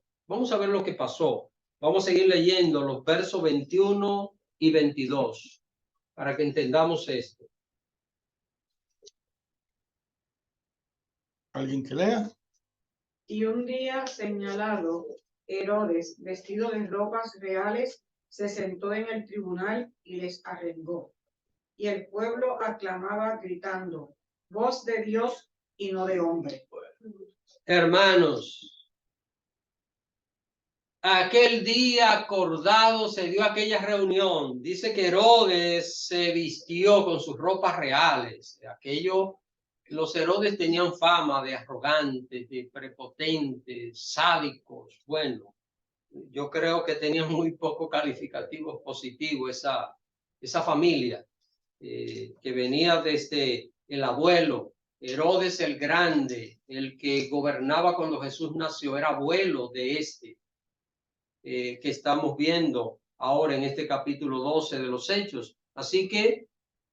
lo que pasó. Vamos a seguir leyendo los versos 21 y 22 para que entendamos esto. ¿Alguien que lea? Y un día señalado, Herodes, vestido de ropas reales, se sentó en el tribunal y les arengó. Y el pueblo aclamaba gritando, voz de Dios y no de hombre. Hermanos, aquel día acordado se dio aquella reunión. Dice que Herodes se vistió con sus ropas reales. Los Herodes tenían fama de arrogantes, de prepotentes, sádicos. Bueno, yo creo que tenían muy poco calificativos positivos esa familia que venía desde el abuelo Herodes el Grande, el que gobernaba cuando Jesús nació, era abuelo de que estamos viendo ahora en este capítulo 12 de los Hechos. Así que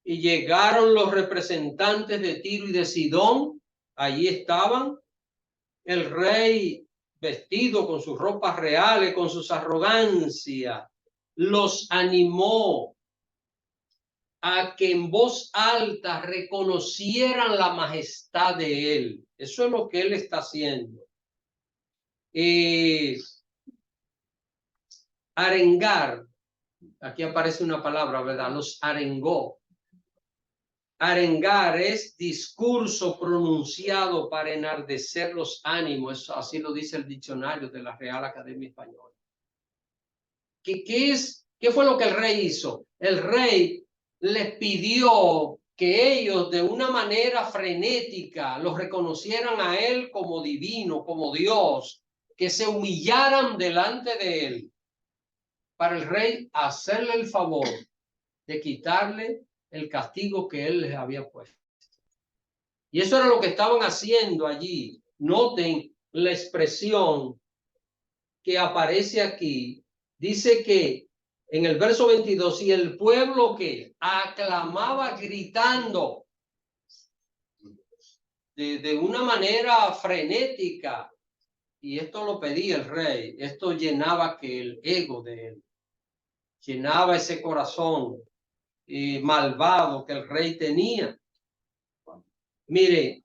y llegaron los representantes de Tiro y de Sidón, allí estaban, el rey vestido con sus ropas reales, con sus arrogancias, los animó a que en voz alta reconocieran la majestad de él. Eso es lo que él está haciendo. Arengar, aquí aparece una palabra, ¿verdad? Los arengó. Arengar es discurso pronunciado para enardecer los ánimos, así lo dice el diccionario de la Real Academia Española. ¿Qué fue lo que el rey hizo? El rey les pidió que ellos de una manera frenética los reconocieran a él como divino, como Dios, que se humillaran delante de él, para el rey hacerle el favor de quitarle el castigo que él les había puesto. Y eso era lo que estaban haciendo allí. Noten la expresión que aparece aquí. Dice que en el verso 22, y el pueblo que aclamaba gritando de una manera frenética, y esto lo pedía el rey, esto llenaba que el ego de él, llenaba ese corazón malvado que el rey tenía. Mire,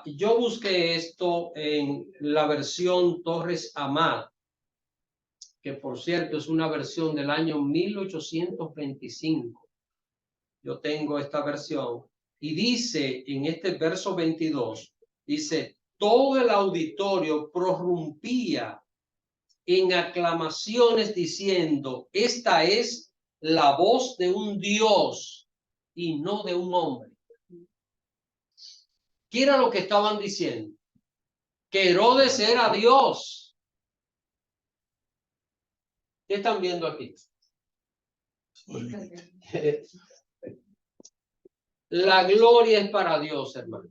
yo busqué esto en la versión Torres Amat, que por cierto es una versión del año 1825. Yo tengo esta versión y dice en este verso 22, dice, todo el auditorio prorrumpía en aclamaciones diciendo, esta es la voz de un Dios y no de un hombre. ¿Qué era lo que estaban diciendo? Que Herodes era Dios, ¿Qué están viendo aquí? La gloria es para Dios, hermano.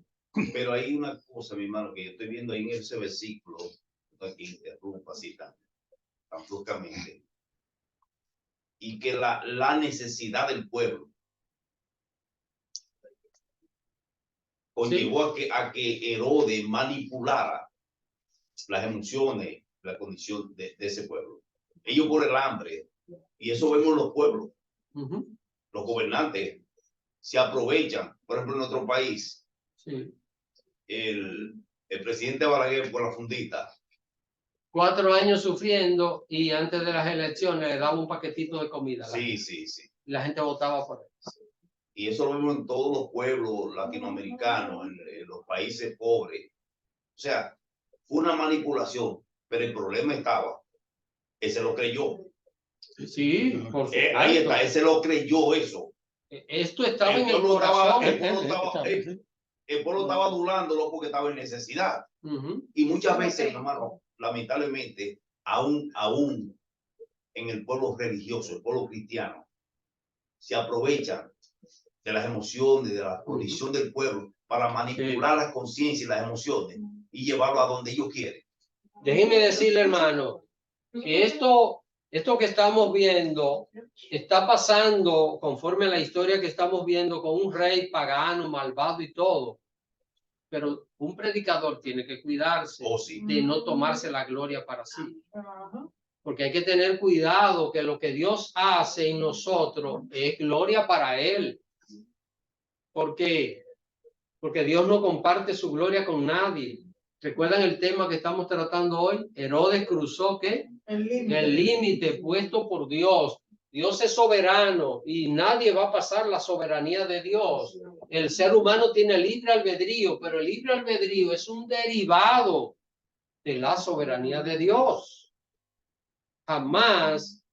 Pero hay una cosa, mi hermano, que yo estoy viendo ahí en ese versículo, aquí interrumpa así tan bruscamente, y que la necesidad del pueblo conllevó a que Herodes manipulara las emociones, la condición de ese pueblo. Ellos por el hambre, y eso vemos los pueblos, los gobernantes se aprovechan. Por ejemplo, en nuestro país, Sí. el presidente Balaguer por la fundita. 4 años sufriendo y antes de las elecciones le daba un paquetito de comida. Sí, sí, sí. La gente votaba por él. Y eso lo vemos en todos los pueblos latinoamericanos, en los países pobres. O sea, fue una manipulación, pero el problema estaba, él se lo creyó. Sí, por supuesto. Ahí está, él se lo creyó eso. Esto estaba en el corazón. El pueblo estaba adulándolo porque estaba en necesidad. Y muchas veces, hermano, lamentablemente, aún en el pueblo religioso, el pueblo cristiano, se aprovechan de las emociones, de la condición del pueblo para manipular las conciencias y las emociones y llevarlo a donde ellos quieren. Déjeme decirle, hermano, que esto que estamos viendo está pasando conforme a la historia que estamos viendo con un rey pagano, malvado y todo. Pero un predicador tiene que cuidarse de no tomarse la gloria para sí. Porque hay que tener cuidado que lo que Dios hace en nosotros es gloria para Él. ¿Por qué? Porque Dios no comparte su gloria con nadie. ¿Recuerdan el tema que estamos tratando hoy? Herodes cruzó ¿qué? El límite puesto por Dios. Dios es soberano y nadie va a pasar la soberanía de Dios. El ser humano tiene libre albedrío, pero el libre albedrío es un derivado de la soberanía de Dios. Jamás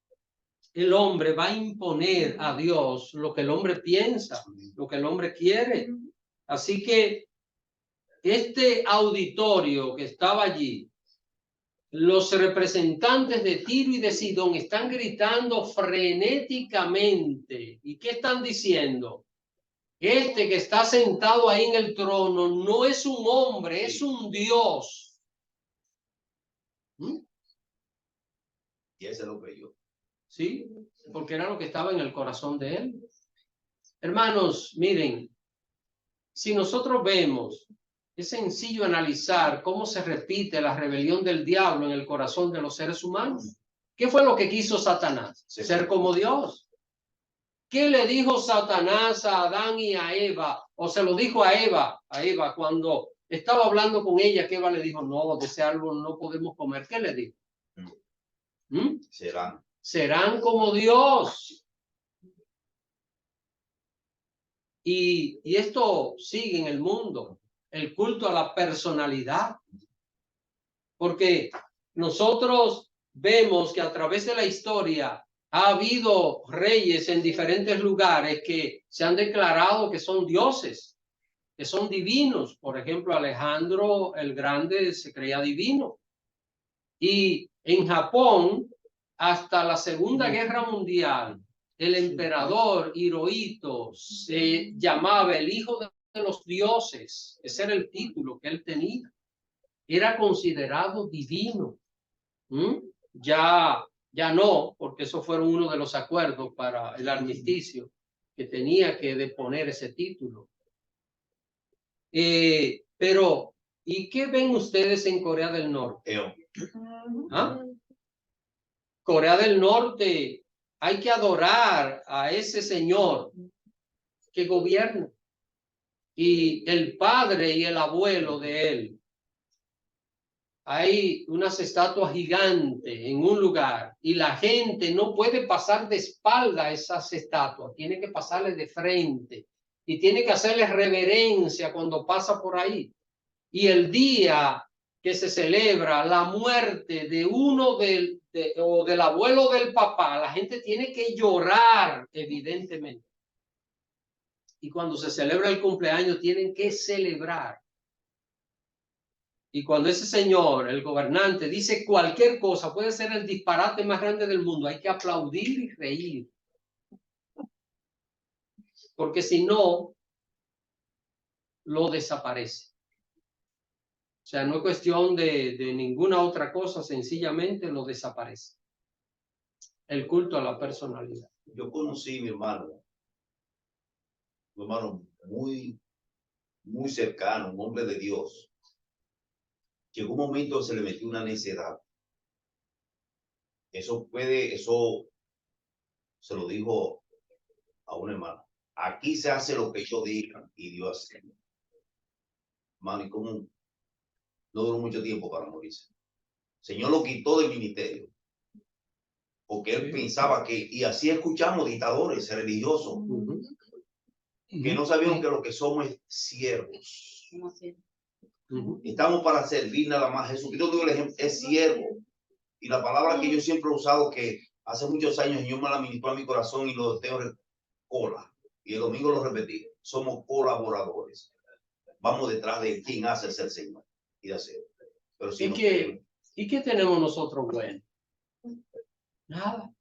el hombre va a imponer a Dios lo que el hombre piensa, lo que el hombre quiere. Así que este auditorio que estaba allí, los representantes de Tiro y de Sidón están gritando frenéticamente. ¿Y qué están diciendo? Este que está sentado ahí en el trono no es un hombre, es un Dios. Y ese lo creyó. Sí, porque era lo que estaba en el corazón de él. Hermanos, miren, si nosotros vemos, es sencillo analizar cómo se repite la rebelión del diablo en el corazón de los seres humanos. ¿Qué fue lo que quiso Satanás? Ser como Dios. ¿Qué le dijo Satanás a Adán y a Eva? O se lo dijo a Eva cuando estaba hablando con ella, que Eva le dijo, no, de ese árbol no podemos comer. ¿Qué le dijo? Serán como Dios. Y esto sigue en el mundo, el culto a la personalidad. Porque nosotros vemos que a través de la historia ha habido reyes en diferentes lugares que se han declarado que son dioses, que son divinos. Por ejemplo, Alejandro el Grande se creía divino. Y en Japón, hasta la Segunda Guerra Mundial, el emperador Hirohito se llamaba el hijo de los dioses. Ese era el título que él tenía. Era considerado divino. Ya no, porque eso fueron uno de los acuerdos para el armisticio, que tenía que deponer ese título. Pero, ¿y qué ven ustedes en Corea del Norte? Corea del Norte, hay que adorar a ese señor que gobierna. Y el padre y el abuelo de él. Hay unas estatuas gigantes en un lugar y la gente no puede pasar de espalda a esas estatuas, tiene que pasarle de frente y tiene que hacerle reverencia cuando pasa por ahí. Y el día que se celebra la muerte de uno o del abuelo del papá, la gente tiene que llorar, evidentemente. Y cuando se celebra el cumpleaños, tienen que celebrar. Y cuando ese señor, el gobernante, dice cualquier cosa, puede ser el disparate más grande del mundo, hay que aplaudir y reír. Porque si no, lo desaparece. O sea, no es cuestión de ninguna otra cosa, sencillamente lo desaparece. El culto a la personalidad. Yo conocí, mi hermano muy cercano, un hombre de Dios. Llegó un momento se le metió una necedad. Eso se lo dijo a un hermano. Aquí se hace lo que yo diga y Dios hace. Hermano, y como no duró mucho tiempo para morirse. El Señor lo quitó del ministerio. Porque él pensaba que, y así escuchamos dictadores religiosos, que no sabían que lo que somos es siervos. Estamos para servir nada más. Jesucristo dio el ejemplo, es siervo. Y la palabra que yo siempre he usado, que hace muchos años Dios me la ministró a mi corazón y lo tengo cola. Y el domingo lo repetí. Somos colaboradores. Vamos detrás de quien hace el Señor y de hacer. Pero si ¿Y qué tenemos nosotros bueno? Nada.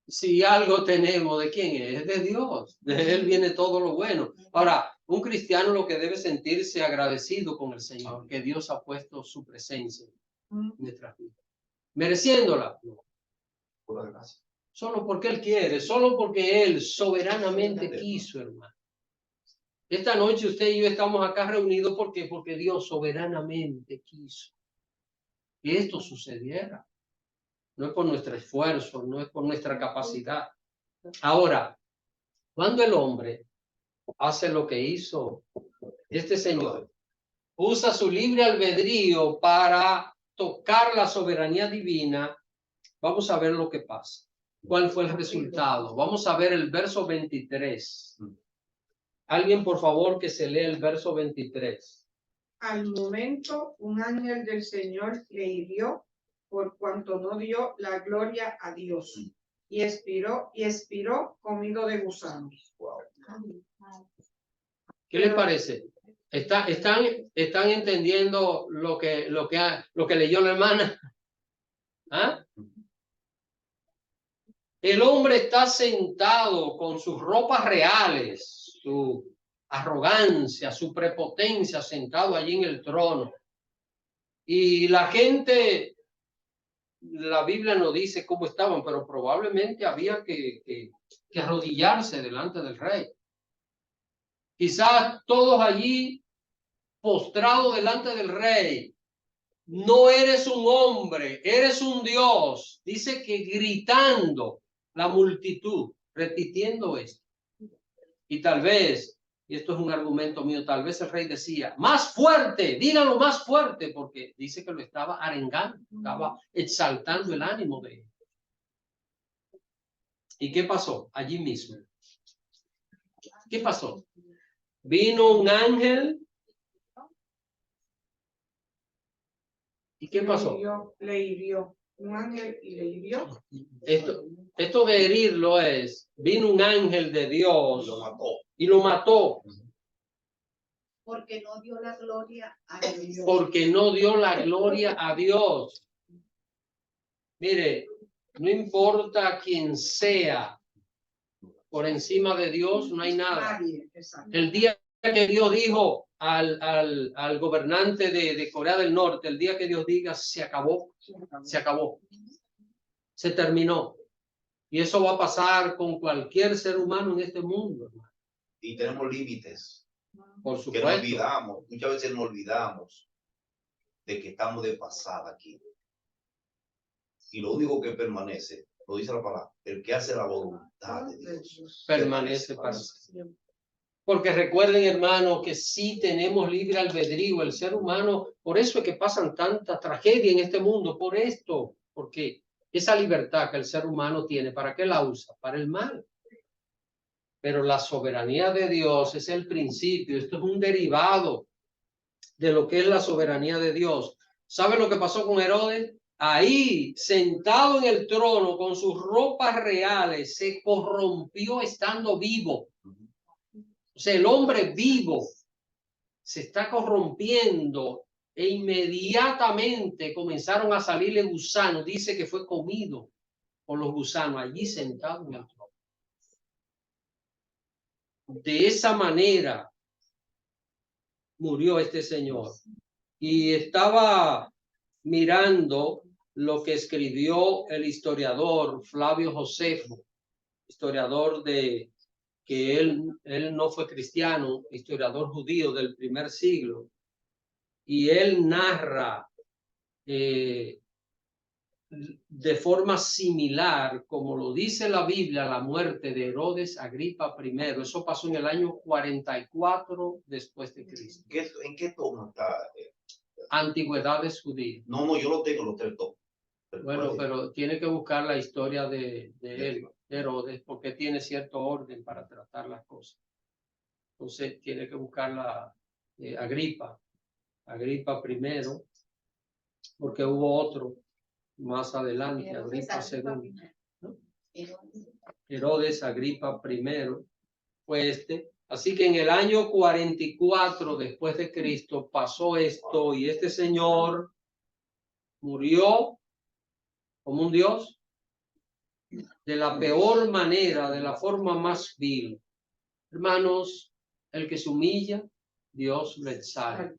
Si algo tenemos, ¿de quién es? Es de Dios. De Él viene todo lo bueno. Ahora, un cristiano lo que debe sentirse agradecido con el Señor, que Dios ha puesto su presencia en nuestras vidas. ¿Mereciéndola? No. Por la gracia. Solo porque Él quiere, solo porque Él soberanamente quiso, hermano. Esta noche usted y yo estamos acá reunidos porque Dios soberanamente quiso que esto sucediera. No es por nuestro esfuerzo, no es por nuestra capacidad. Ahora, cuando el hombre hace lo que hizo este señor, usa su libre albedrío para tocar la soberanía divina, vamos a ver lo que pasa. ¿Cuál fue el resultado? Vamos a ver el verso 23. Alguien, por favor, que se lea el verso 23. Al momento, un ángel del Señor le hirió por cuanto no dio la gloria a Dios, y expiró comido de gusanos. Wow. ¿Qué les parece? ¿Están entendiendo lo que leyó la hermana? ¿Ah? El hombre está sentado con sus ropas reales, su arrogancia, su prepotencia, sentado allí en el trono. Y la gente, la Biblia no dice cómo estaban, pero probablemente había que arrodillarse delante del rey. Quizás todos allí postrados delante del rey. No eres un hombre, eres un Dios. Dice que gritando la multitud, repitiendo esto. Y tal vez, y esto es un argumento mío, tal vez el rey decía, más fuerte, díganlo más fuerte, porque dice que lo estaba arengando, estaba exaltando el ánimo de él. ¿Y qué pasó? Allí mismo. ¿Qué pasó? Vino un ángel. ¿Y qué pasó? Le hirió. Un ángel y le hirió. Esto de herirlo es, vino un ángel de Dios y lo mató. Porque no dio la gloria a Dios. Porque no dio la gloria a Dios. Mire, no importa quién sea, por encima de Dios no hay nada. El día que Dios dijo al gobernante de Corea del Norte, el día que Dios diga se acabó, se terminó. Y eso va a pasar con cualquier ser humano en este mundo, hermano. Y tenemos límites. Por supuesto. Que nos olvidamos, muchas veces nos olvidamos de que estamos de pasada aquí. Y lo único que permanece, lo dice la palabra, el que hace la voluntad de Dios. Permanece para siempre. Porque recuerden, hermano, que sí tenemos libre albedrío. El ser humano, por eso es que pasan tanta tragedia en este mundo, por esto, porque esa libertad que el ser humano tiene, ¿para qué la usa? Para el mal. Pero la soberanía de Dios es el principio. Esto es un derivado de lo que es la soberanía de Dios. ¿Sabe lo que pasó con Herodes? Ahí, sentado en el trono con sus ropas reales, se corrompió estando vivo. O sea, el hombre vivo se está corrompiendo e inmediatamente comenzaron a salirle gusanos. Dice que fue comido por los gusanos allí sentado en el trono. De esa manera murió este señor. Y estaba mirando lo que escribió el historiador Flavio Josefo, historiador de que él no fue cristiano, historiador judío del primer siglo, y él narra de forma similar, como lo dice la Biblia, la muerte de Herodes Agripa I. Eso pasó en el año 44 después de Cristo. ¿En qué tomo está? Antigüedades judías. No, yo lo tengo los 3 tomos. Bueno, pero tiene que buscar la historia de él, de Herodes, porque tiene cierto orden para tratar las cosas. Entonces tiene que buscar la Agripa primero, porque hubo otro más adelante, Agripa segundo, ¿no? Herodes Agripa primero fue este. Así que en el año 44 después de Cristo pasó esto y este señor murió como un dios de la peor manera, de la forma más vil. Hermanos, el que se humilla, Dios lo exalta.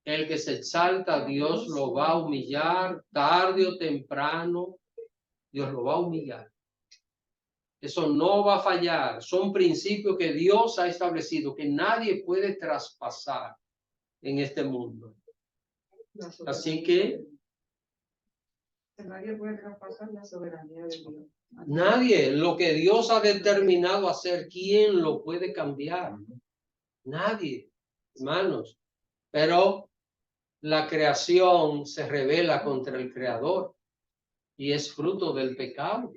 El que se exalta, Dios lo va a humillar, tarde o temprano, Dios lo va a humillar. Eso no va a fallar. Son principios que Dios ha establecido, que nadie puede traspasar en este mundo. Así que nadie puede traspasar la soberanía de Dios. nadie, lo que Dios ha determinado hacer, ¿quién lo puede cambiar? Nadie, hermanos. Pero la creación se rebela contra el Creador y es fruto del pecado.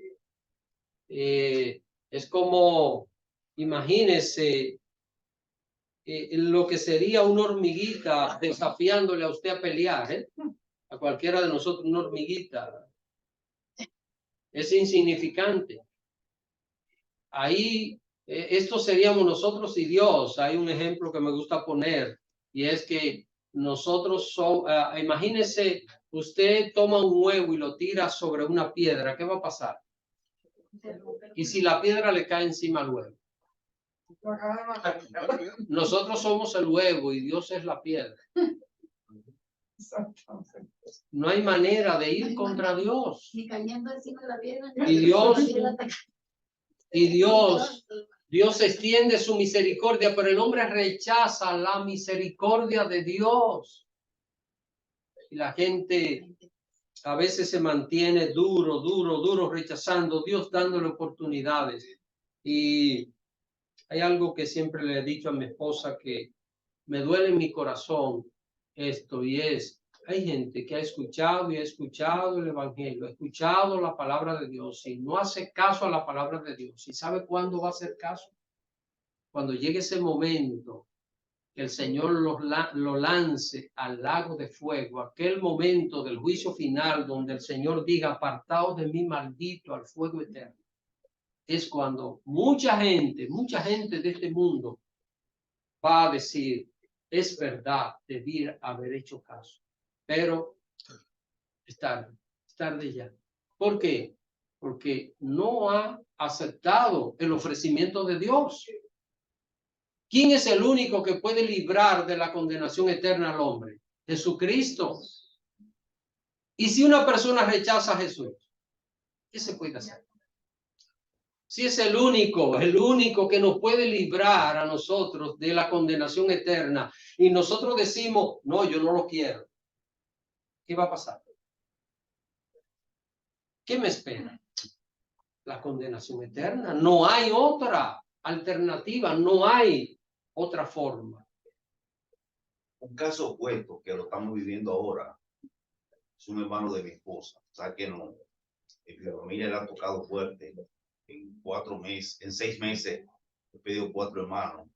Es como, imagínese, lo que sería una hormiguita desafiándole a usted a pelear, a cualquiera de nosotros, una hormiguita. Es insignificante. Ahí, esto seríamos nosotros y Dios. Hay un ejemplo que me gusta poner y es que nosotros imagínese, usted toma un huevo y lo tira sobre una piedra, ¿qué va a pasar? Y si la piedra le cae encima al huevo. Nosotros somos el huevo y Dios es la piedra. No hay manera de ir contra Dios. Ni cayendo encima de la piedra. Dios extiende su misericordia, pero el hombre rechaza la misericordia de Dios. Y la gente a veces se mantiene duro, rechazando Dios, dándole oportunidades. Y hay algo que siempre le he dicho a mi esposa que me duele en mi corazón esto, y es, hay gente que ha escuchado y ha escuchado el evangelio, ha escuchado la palabra de Dios y no hace caso a la palabra de Dios. ¿Y sabe cuándo va a hacer caso? Cuando llegue ese momento que el Señor lo lance al lago de fuego, aquel momento del juicio final donde el Señor diga, apartaos de mí, maldito, al fuego eterno. Es cuando mucha gente de este mundo va a decir, es verdad, debí haber hecho caso, pero es tarde ya. ¿Por qué? Porque no ha aceptado el ofrecimiento de Dios. ¿Quién es el único que puede librar de la condenación eterna al hombre? Jesucristo. Y si una persona rechaza a Jesús, ¿qué se puede hacer? Si es el único que nos puede librar a nosotros de la condenación eterna, y nosotros decimos, no, yo no lo quiero, ¿qué va a pasar? ¿Qué me espera? La condenación eterna. No hay otra alternativa, no hay otra forma. Un caso opuesto que lo estamos viviendo ahora es un hermano de mi esposa. O sea que no, mi familia le ha tocado fuerte. En 6 meses he pedido 4 hermanos.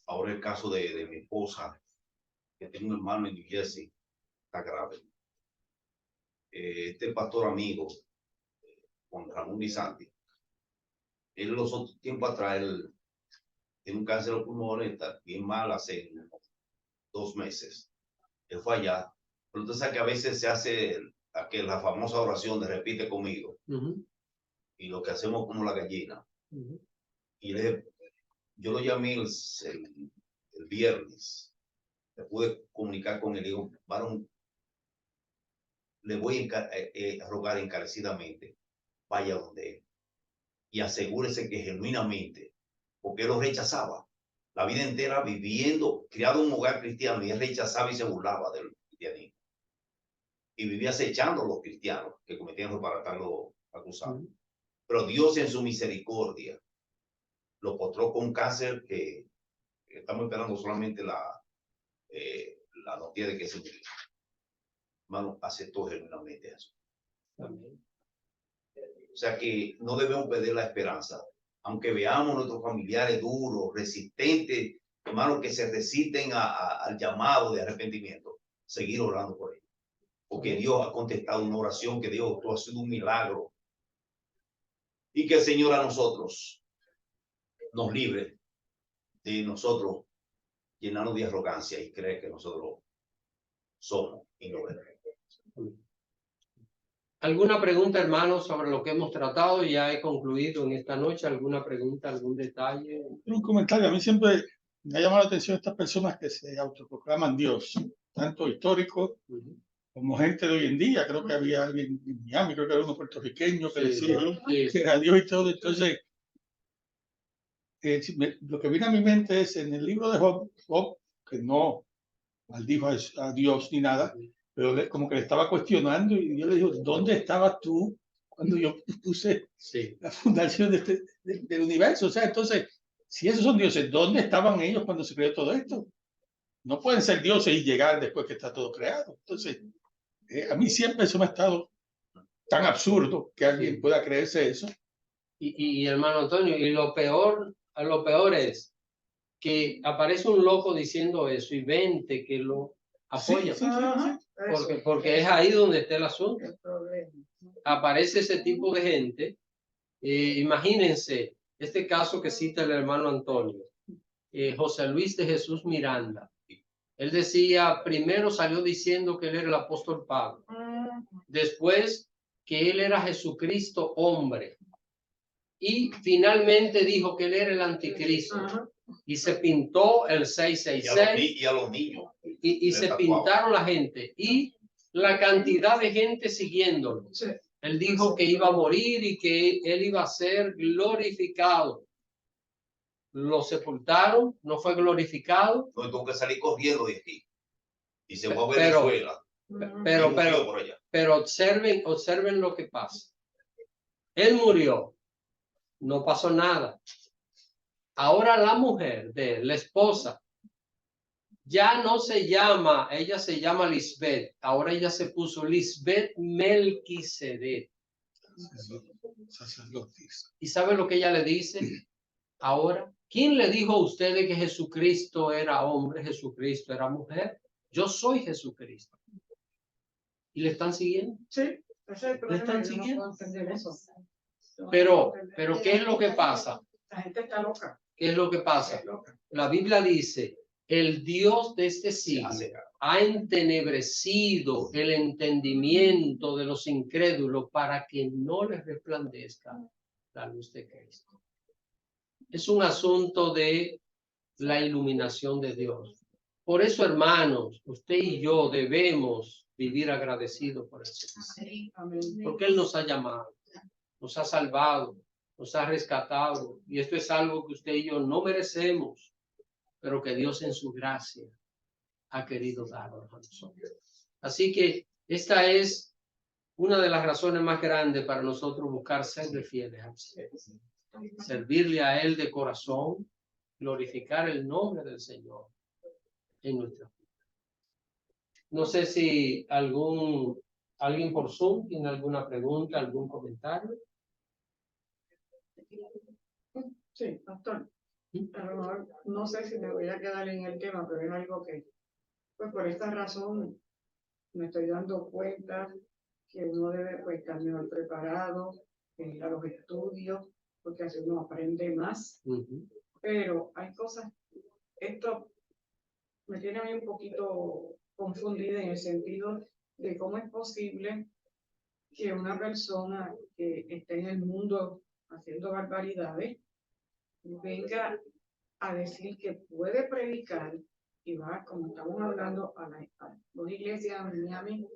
Ahora el caso de mi esposa, que tiene un hermano en New Jersey, está grave. Este pastor amigo, Juan Ramón Di Santi, él los otros tiempos atrás, él tiene un cáncer de pulmón, está bien mal, hace 2 meses. Él fue allá. Pero usted sabe que a veces se hace la famosa oración de repite conmigo. Y lo que hacemos como la gallina. Y yo lo llamé el viernes. Le pude comunicar con él y digo, varón, le voy a rogar encarecidamente, vaya donde él y asegúrese que genuinamente, porque él lo rechazaba, la vida entera viviendo, criado en un hogar cristiano, y él rechazaba y se burlaba del cristianismo. Y vivía acechando a los cristianos que cometían los para estarlo acusando. Pero Dios en su misericordia lo postró con cáncer que estamos esperando solamente la noticia de que se murió. Hermano, aceptó genuinamente eso. Amén. O sea que no debemos perder la esperanza, aunque veamos nuestros familiares duros, resistentes, hermanos, que se resisten al llamado de arrepentimiento, seguir orando por ellos. Porque Dios ha contestado una oración que Dios, tú has sido un milagro. Y que el Señor a nosotros nos libre de nosotros llenarnos de arrogancia y creer que nosotros somos y no veremos. ¿Alguna pregunta, hermanos, sobre lo que hemos tratado? Ya he concluido en esta noche. ¿Alguna pregunta, algún detalle? Un comentario. A mí siempre me ha llamado la atención estas personas que se autoproclaman Dios, tanto históricos como gente de hoy en día. Creo que había alguien en Miami, creo que era uno puertorriqueño que decía que era Dios y todo. Entonces, lo que viene a mi mente es en el libro de Job, que no maldijo a Dios ni nada, pero como que le estaba cuestionando y yo le digo, ¿dónde estabas tú cuando yo puse la fundación del universo? O sea, entonces, si esos son dioses, ¿dónde estaban ellos cuando se creó todo esto? No pueden ser dioses y llegar después que está todo creado. Entonces, a mí siempre eso me ha estado tan absurdo que alguien pueda creerse eso. Y hermano Antonio, y lo peor es que aparece un loco diciendo eso y vente que lo apoya. Porque es ahí donde está el asunto. Aparece ese tipo de gente. Imagínense este caso que cita el hermano Antonio, José Luis de Jesús Miranda. Él decía, primero salió diciendo que él era el apóstol Pablo, después que él era Jesucristo hombre, y finalmente dijo que él era el anticristo. Y se pintó el 666 y a los niños y se pintaron la gente y la cantidad de gente siguiéndolo. Él dijo que iba a morir y que él iba a ser glorificado. Lo sepultaron, no fue glorificado. No, tuvo que salir corriendo de aquí y se fue a Venezuela. Pero observen lo que pasa. Él murió, no pasó nada. Ahora la mujer de él, la esposa, ya no se llama, ella se llama Lisbeth. Ahora ella se puso Lisbeth Melquisedec. ¿Y sabe lo que ella le dice? Ahora, ¿quién le dijo a ustedes que Jesucristo era hombre, Jesucristo era mujer? Yo soy Jesucristo. ¿Y le están siguiendo? Sí, le están siguiendo. No puedo entender eso. Pero, ¿qué es lo que pasa? La gente está loca. ¿Qué es lo que pasa? La Biblia dice, el Dios de este siglo ha entenebrecido el entendimiento de los incrédulos para que no les resplandezca la luz de Cristo. Es un asunto de la iluminación de Dios. Por eso, hermanos, usted y yo debemos vivir agradecidos por el Señor. Porque Él nos ha llamado, nos ha salvado, nos ha rescatado. Y esto es algo que usted y yo no merecemos, pero que Dios en su gracia ha querido darnos a nosotros. Así que esta es una de las razones más grandes para nosotros buscar serle fieles al Señor. Servirle a Él de corazón, glorificar el nombre del Señor en nuestra vida. No sé si alguien por Zoom tiene alguna pregunta, algún comentario. Sí, pastor. A lo mejor no sé si me voy a quedar en el tema, pero es algo que, pues por esta razón, me estoy dando cuenta que uno debe pues, estar mejor preparado, ir a los estudios, porque así uno aprende más. Pero hay cosas, esto me tiene a mí un poquito confundida en el sentido de cómo es posible que una persona que esté en el mundo haciendo barbaridades venga a decir que puede predicar y va, como estamos hablando, a dos iglesias en Miami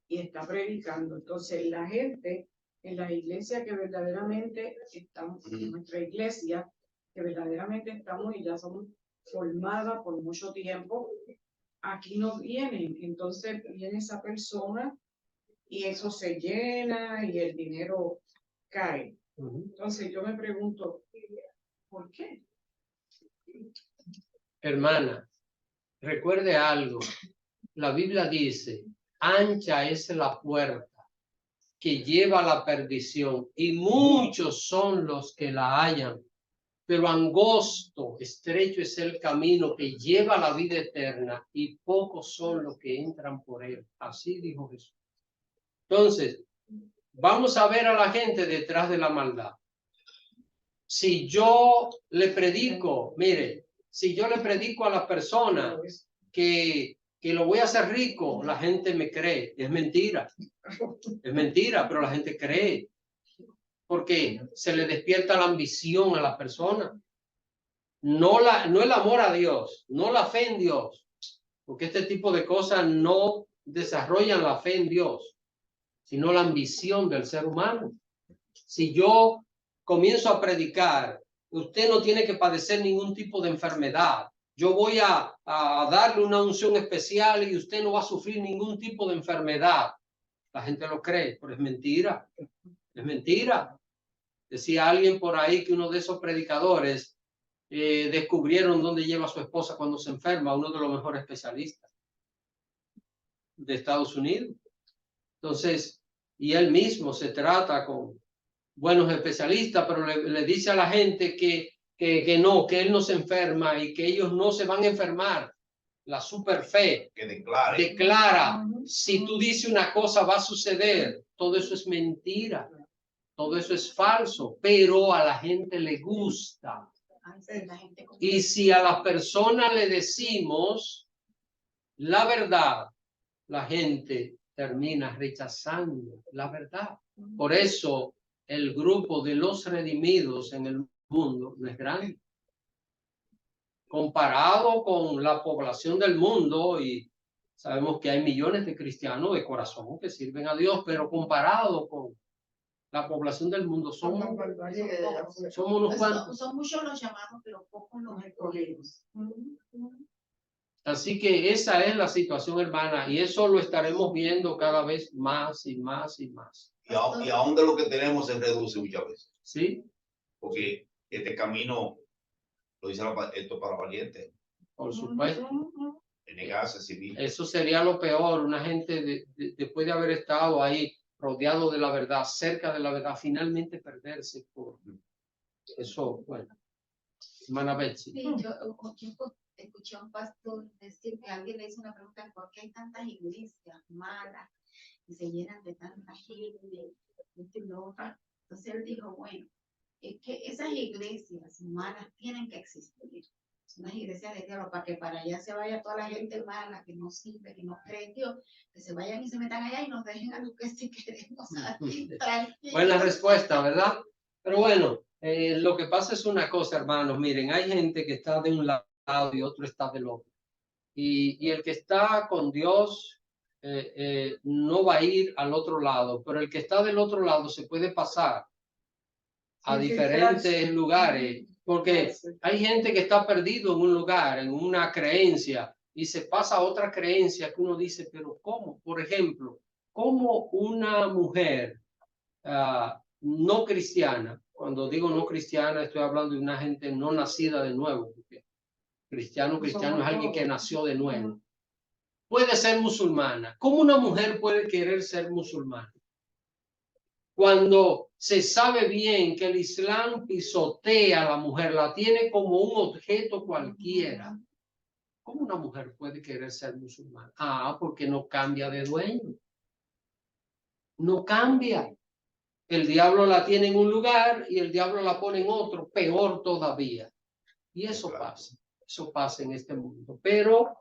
y está predicando. Entonces, la gente en las iglesias que verdaderamente estamos, en nuestra iglesia, que verdaderamente estamos y ya somos formadas por mucho tiempo, aquí no vienen. Entonces, viene esa persona y eso se llena y el dinero cae. Entonces, yo me pregunto, ¿por qué? Hermana, recuerde algo. La Biblia dice, ancha es la puerta que lleva a la perdición y muchos son los que la hallan. Pero angosto, estrecho es el camino que lleva a la vida eterna y pocos son los que entran por él. Así dijo Jesús. Entonces, vamos a ver a la gente detrás de la maldad. Si yo le predico, mire, si yo le predico a la persona que lo voy a hacer rico, la gente me cree. Es mentira, pero la gente cree. Porque se le despierta la ambición a la persona. No el amor a Dios, no la fe en Dios. Porque este tipo de cosas no desarrollan la fe en Dios, sino la ambición del ser humano. Si yo comienzo a predicar, usted no tiene que padecer ningún tipo de enfermedad. Yo voy a darle una unción especial y usted no va a sufrir ningún tipo de enfermedad. La gente lo cree, pero es mentira. Es mentira. Decía alguien por ahí que uno de esos predicadores descubrieron dónde lleva a su esposa cuando se enferma, uno de los mejores especialistas de Estados Unidos. Entonces, y él mismo se trata con buenos especialistas, pero le dice a la gente que él no se enferma y que ellos no se van a enfermar. La super fe Que declare. declara, si tú dices una cosa va a suceder. Todo eso es mentira, todo eso es falso, pero a la gente le gusta. Y si a la persona le decimos la verdad, la gente termina rechazando la verdad. Por eso el grupo de los redimidos en el mundo no es grande. Comparado con la población del mundo, y sabemos que hay millones de cristianos de corazón que sirven a Dios, pero comparado con la población del mundo somos unos cuantos. Son muchos los llamados, pero pocos los escogidos. Así que esa es la situación, hermana, y eso lo estaremos viendo cada vez más y más y más. Y aún de lo que tenemos se reduce muchas veces. ¿Sí? Porque este camino lo dice esto para valientes. Por supuesto. De negarse a sí mismo. Eso sería lo peor, una gente después de haber estado ahí rodeado de la verdad, cerca de la verdad, finalmente perderse por eso. Bueno, hermana Betsy. Sí, yo escuché a un pastor decir que alguien le hizo una pregunta: ¿por qué hay tantas iglesias malas y se llenan de tanta gente? Entonces él dijo, bueno, es que esas iglesias malas tienen que existir. Son unas iglesias de diablo, para que para allá se vaya toda la gente mala, que no sirve, que no cree en Dios, que se vayan y se metan allá y nos dejen a los que sí queremos. Buena respuesta, ¿verdad? Pero bueno, lo que pasa es una cosa, hermanos. Miren, hay gente que está de un lado y otro está del otro. Y el que está con Dios no va a ir al otro lado, pero el que está del otro lado se puede pasar a diferentes lugares, porque hay gente que está perdido en un lugar, en una creencia, y se pasa a otra creencia que uno dice, pero ¿cómo? Por ejemplo, ¿cómo una mujer no cristiana, cuando digo no cristiana, estoy hablando de una gente no nacida de nuevo, porque cristiano es alguien que nació de nuevo, puede ser musulmana? ¿Cómo una mujer puede querer ser musulmana? Cuando se sabe bien que el Islam pisotea a la mujer, la tiene como un objeto cualquiera. ¿Cómo una mujer puede querer ser musulmana? Porque no cambia de dueño. No cambia. El diablo la tiene en un lugar y el diablo la pone en otro, peor todavía. Y eso pasa en este mundo. Pero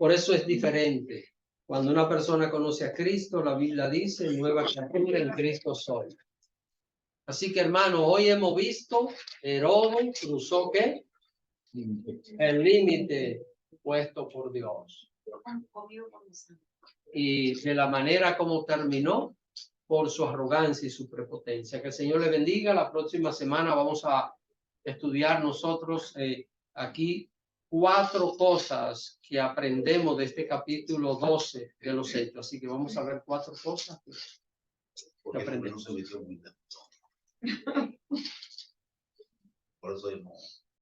Por eso es diferente. Cuando una persona conoce a Cristo, la Biblia dice, nueva criatura en Cristo soy. Así que, hermano, hoy hemos visto, Herodes cruzó, ¿qué? El límite puesto por Dios. Y de la manera como terminó, por su arrogancia y su prepotencia. Que el Señor le bendiga. La próxima semana vamos a estudiar nosotros aquí 4 cosas que aprendemos de este capítulo 12 de los Hechos. Así que vamos a ver 4 cosas que aprendemos. Por eso